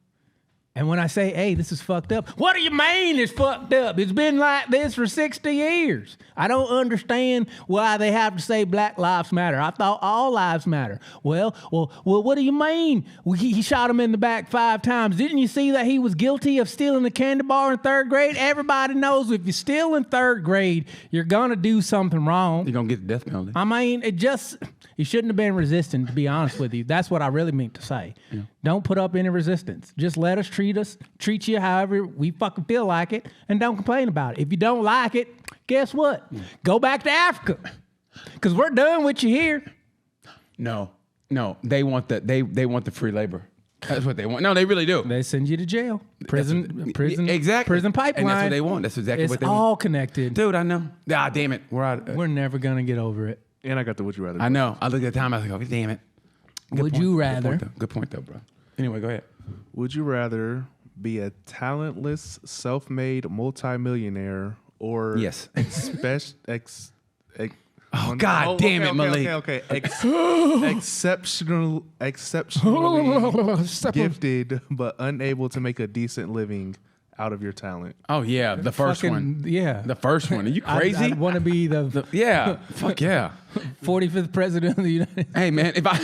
And when I say, hey, this is fucked up, what do you mean it's fucked up? It's been like this for 60 years. I don't understand why they have to say Black Lives Matter. I thought all lives matter. Well, what do you mean? He shot him in the back 5 times. Didn't you see that he was guilty of stealing a candy bar in 3rd grade? Everybody knows if you steal in 3rd grade, you're going to do something wrong. You're going to get the death penalty. He shouldn't have been resistant, to be honest with you. That's what I really mean to say. Yeah. Don't put up any resistance. Just let us treat you however we fucking feel like it, and don't complain about it. If you don't like it, guess what? Yeah. Go back to Africa, because we're done with you here. No, they want the free labor. That's what they want. No, they really do. They send you to jail, prison, exactly. Prison pipeline. And that's what they want. That's exactly what they want. It's all connected, dude. I know. Ah, damn it. We're never gonna get over it. And I got the would you rather. I know. I looked at the time. I was like, oh, damn it. Would you rather? Good point, though, bro. Anyway, go ahead. Would you rather be a talentless, self-made multimillionaire or yes, God damn it, Malik. Okay. Exceptionally gifted, but unable to make a decent living out of your talent. Oh yeah, the first one. Yeah, the first one. Are you crazy? I'd want to be the yeah. Fuck yeah. 45th president of the United States. Hey man, if I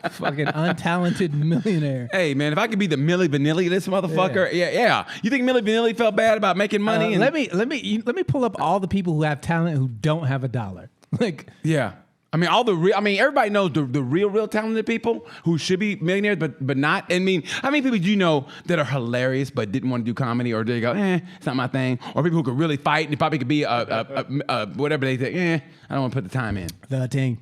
fucking untalented millionaire. Hey man, if I could be the Milli Vanilli, this motherfucker. Yeah. You think Milli Vanilli felt bad about making money? Let me pull up all the people who have talent who don't have a dollar. Like yeah. I mean, everybody knows the real talented people who should be millionaires, but not. I mean, how many people do you know that are hilarious but didn't want to do comedy, or they go, it's not my thing, or people who could really fight and probably could be whatever they think, I don't want to put the time in. 13.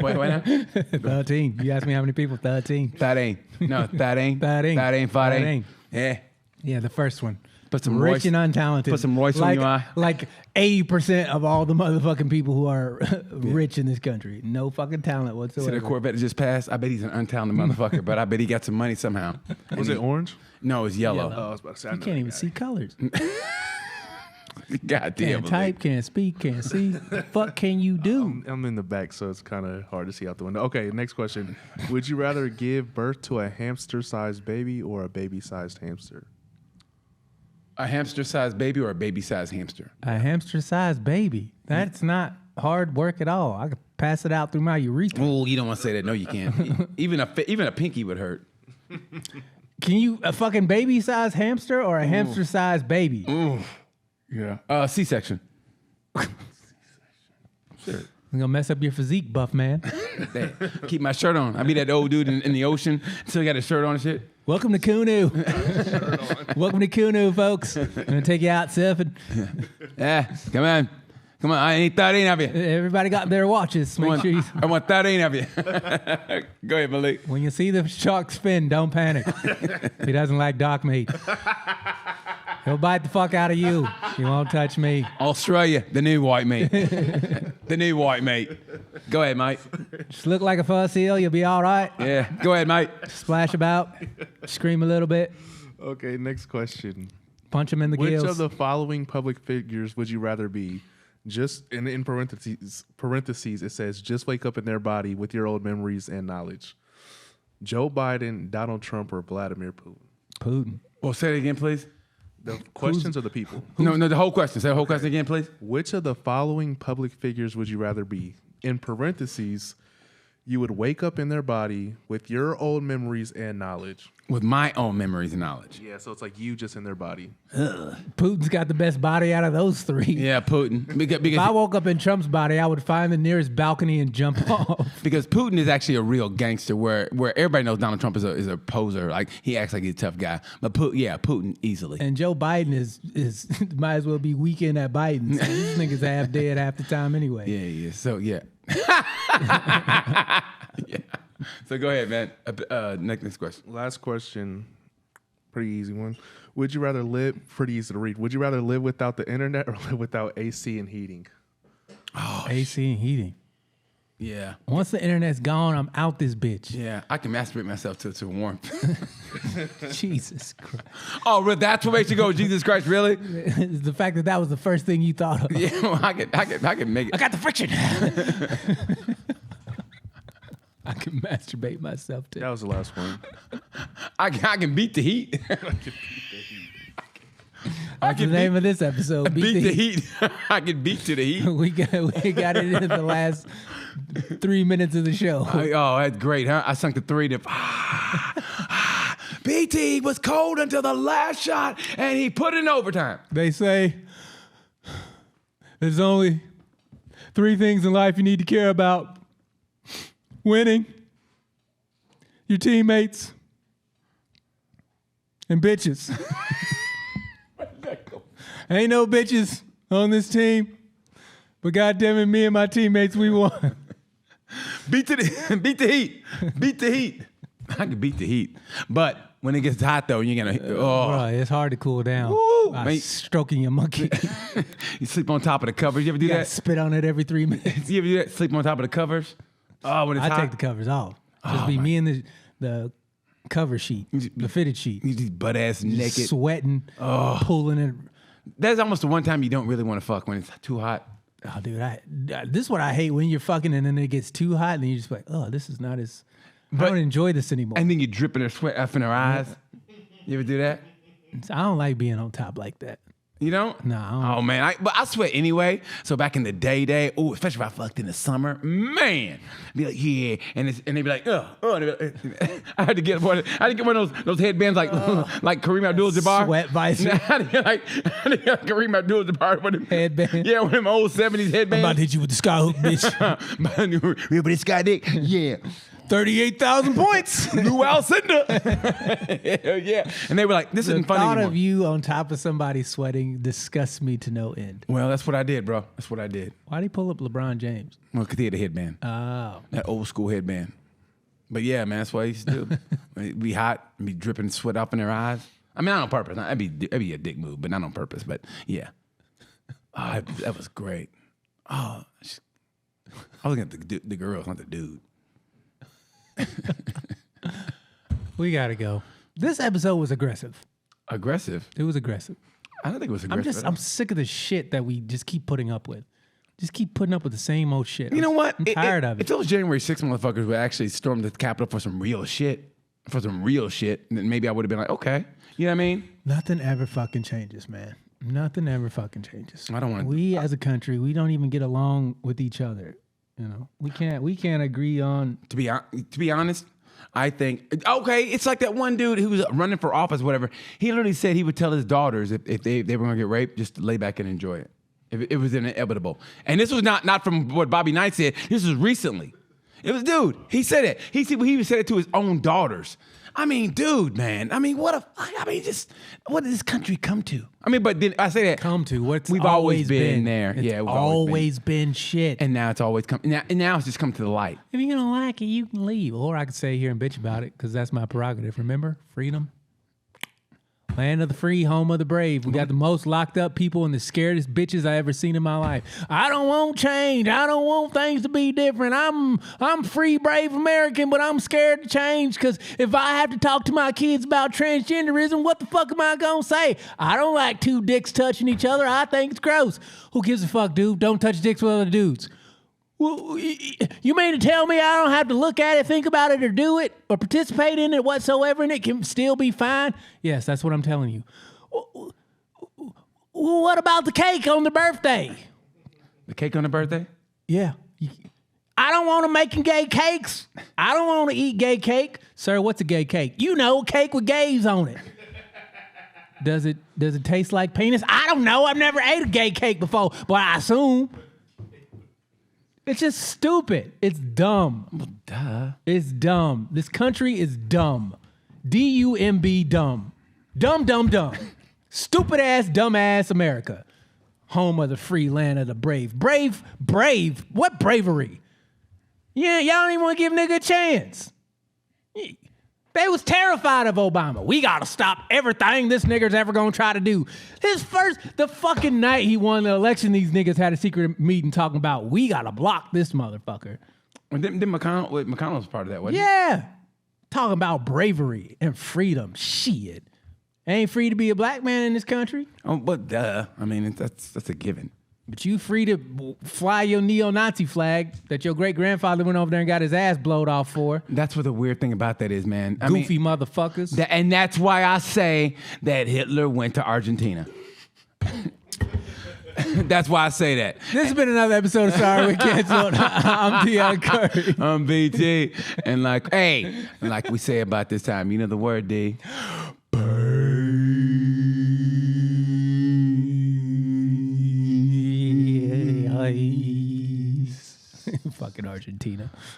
Wait now? 13. You asked me how many people? 13. 13. No, 13. 13. 14. Yeah. Yeah, the first one. Put some Rich and untalented. Put some Royce in your eye. Like 80% of all the motherfucking people who are rich in this country. No fucking talent whatsoever. See the Corvette that just passed? I bet he's an untalented motherfucker, but I bet he got some money somehow. Was it orange? No, it's yellow. Oh, I was about to say. You can't even see colors. God damn. Can't type, can't speak, can't see. Fuck can you do? I'm in the back, so it's kind of hard to see out the window. Okay, next question. Would you rather give birth to a hamster-sized baby or a baby-sized hamster? A hamster-sized baby or a baby-sized hamster? A hamster-sized baby. That's not hard work at all. I could pass it out through my urethra. Oh, you don't want to say that. No, you can't. even a pinky would hurt. Can you a fucking baby-sized hamster or a hamster-sized baby? Ooh. Yeah. C-section. Sure. I'm gonna mess up your physique, buff man. Keep my shirt on. I be that old dude in the ocean until he got his shirt on and shit. Welcome to Kunu. Welcome to Kunu, folks. I'm gonna take you out surfing. Yeah, come on. I need 13 of you. Everybody got their watches. Make sure I want 13 of you. Go ahead, Malik. When you see the shark spin, don't panic. He doesn't like dark meat. He'll bite the fuck out of you. He won't touch me. Australia, the new white meat. The new white meat. Go ahead, mate. Just look like a fur seal. You'll be all right. Yeah, go ahead, mate. Splash about. Scream a little bit. Okay, next question. Punch him in the gills. Which of the following public figures would you rather be? Just in parentheses, it says, just wake up in their body with your old memories and knowledge. Joe Biden, Donald Trump, or Vladimir Putin? Putin. Well, say it again, please. The questions are the people. No, the whole question. Say the whole question again, please. Which of the following public figures would you rather be? In parentheses, you would wake up in their body with your old memories and knowledge. With my own memories and knowledge. Yeah, so it's like you just in their body. Putin's got the best body out of those three. Yeah, Putin. Because if I woke up in Trump's body, I would find the nearest balcony and jump off. Because Putin is actually a real gangster where everybody knows Donald Trump is a poser. Like, he acts like he's a tough guy. But Putin easily. And Joe Biden is might as well be weekend at Biden. So these niggas half dead half the time anyway. Yeah. So, yeah. Yeah. So go ahead, man. Next question. Last question. Pretty easy one. Would you rather live, pretty easy to read, would you rather live without the internet or live without AC and heating? Oh, AC and heating. Yeah. Once the internet's gone, I'm out this bitch. Yeah. I can masturbate myself to warmth. Jesus Christ. Oh, really? That's what makes you go, Jesus Christ, really? It's the fact that was the first thing you thought of. Yeah, well, I can make it. I got the friction. I can masturbate myself too. That was the last one. I can beat the heat. That's the name of this episode. Beat the heat. I can beat to the heat. we got it in the last 3 minutes of the show. Oh, that's great, huh? I sunk the three to. BT was cold until the last shot, and he put it in overtime. They say there's only 3 things in life you need to care about. Winning, your teammates, and bitches. Ain't no bitches on this team, but goddamn it, me and my teammates, we won. Beat the heat. Beat the heat. I can beat the heat, but when it gets hot though, you're gonna. Bro, it's hard to cool down. Woo, by stroking your monkey. You sleep on top of the covers. You ever do that? Spit on it every 3 minutes. You ever do that? Sleep on top of the covers. Oh, when it's hot. I take the covers off. Just be me and the cover sheet, the fitted sheet. You just butt ass naked, sweating, pulling it. That's almost the one time you don't really want to fuck, when it's too hot. Oh, dude, this is what I hate, when you're fucking and then it gets too hot and then you're just like, oh, this is not as. I don't enjoy this anymore. And then you're dripping her sweat up in her eyes. You ever do that? I don't like being on top like that. You don't? No, I don't. Oh man, but I sweat anyway. So back in the day, especially if I fucked in the summer, man, be like, yeah, and they'd be like, I had to get one. I had to get one of those headbands like Kareem Abdul-Jabbar. Sweat visor. I had to get Kareem Abdul-Jabbar with him Headband. Yeah, with them old 70s headbands. I'm about to hit you with the skyhook, bitch. Remember this guy, Dick? Yeah. 38,000 points. Lou Alcindor. Hell yeah. And they were like, this isn't funny thought anymore. of you on top of somebody sweating disgusts me to no end. Well, that's what I did, bro. That's what I did. Why'd he pull up LeBron James? Well, because he had a headband. Oh. That old school headband. But yeah, man, that's what I used to do. It'd be hot, be dripping sweat up in their eyes. I mean, not on purpose. That'd be a dick move, but not on purpose. But yeah. Oh, that was great. Oh, I was looking at the girls, not the dude. We gotta go. This episode was aggressive. Aggressive? It was aggressive. I don't think it was aggressive. I'm sick of the shit that we just keep putting up with. Just keep putting up with the same old shit. You know what? I'm tired of it. If those January 6th motherfuckers would actually storm the Capitol for some real shit, then maybe I would have been like, okay. You know what I mean? Nothing ever fucking changes, man. Nothing ever fucking changes. I don't want to. We as a country, we don't even get along with each other. You know, we can't agree on. To be honest, I think it's like that one dude who was running for office, whatever. He literally said he would tell his daughters if they were gonna get raped, just to lay back and enjoy it. If it was inevitable. And this was not from what Bobby Knight said. This was recently. It was dude. He said it. He said it to his own daughters. I mean, dude, man. I mean, what did this country come to? I mean, but then I say that we've always been there. It's Yeah, we've always been shit. And now it's always come. Now it's just come to the light. If you don't like it, you can leave. Or I can stay here and bitch about it because that's my prerogative. Remember? Freedom. Land of the free, home of the brave. We got the most locked up people and the scariest bitches I ever seen in my life. I don't want change. I don't want things to be different. I'm free, brave American, but I'm scared to change because if I have to talk to my kids about transgenderism, what the fuck am I gonna say? I don't like two dicks touching each other. I think it's gross. Who gives a fuck, dude? Don't touch dicks with other dudes. Well, you mean to tell me I don't have to look at it, think about it, or do it, or participate in it whatsoever, and it can still be fine? Yes, that's what I'm telling you. What about the cake on the birthday? The cake on the birthday? Yeah. I don't want to make gay cakes. I don't want to eat gay cake. Sir, what's a gay cake? You know, cake with gays on it. Does it taste like penis? I don't know. I've never ate a gay cake before, but I assume. It's just stupid. It's dumb. Well, duh. It's dumb. This country is dumb. D-U-M-B, dumb. Dumb, dumb, dumb. Stupid ass, dumb ass America. Home of the free, land of the brave. Brave? What bravery? Yeah, y'all don't even want to give nigga a chance. They was terrified of Obama. We gotta stop everything this nigger's ever gonna try to do. The fucking night he won the election, these niggas had a secret meeting talking about we gotta block this motherfucker. And then McConnell was part of that, wasn't he? Yeah. Talking about bravery and freedom. Shit. Ain't free to be a black man in this country. Oh, but duh. I mean, that's a given. But you free to fly your neo-Nazi flag that your great-grandfather went over there and got his ass blowed off for. That's what the weird thing about that is, man. Goofy motherfuckers. And that's why I say that Hitler went to Argentina. That's why I say that. This has been another episode of Sorry We're Canceled. I'm Deion Curry. I'm BT. And like we say about this time, you know the word, D? Fucking Argentina.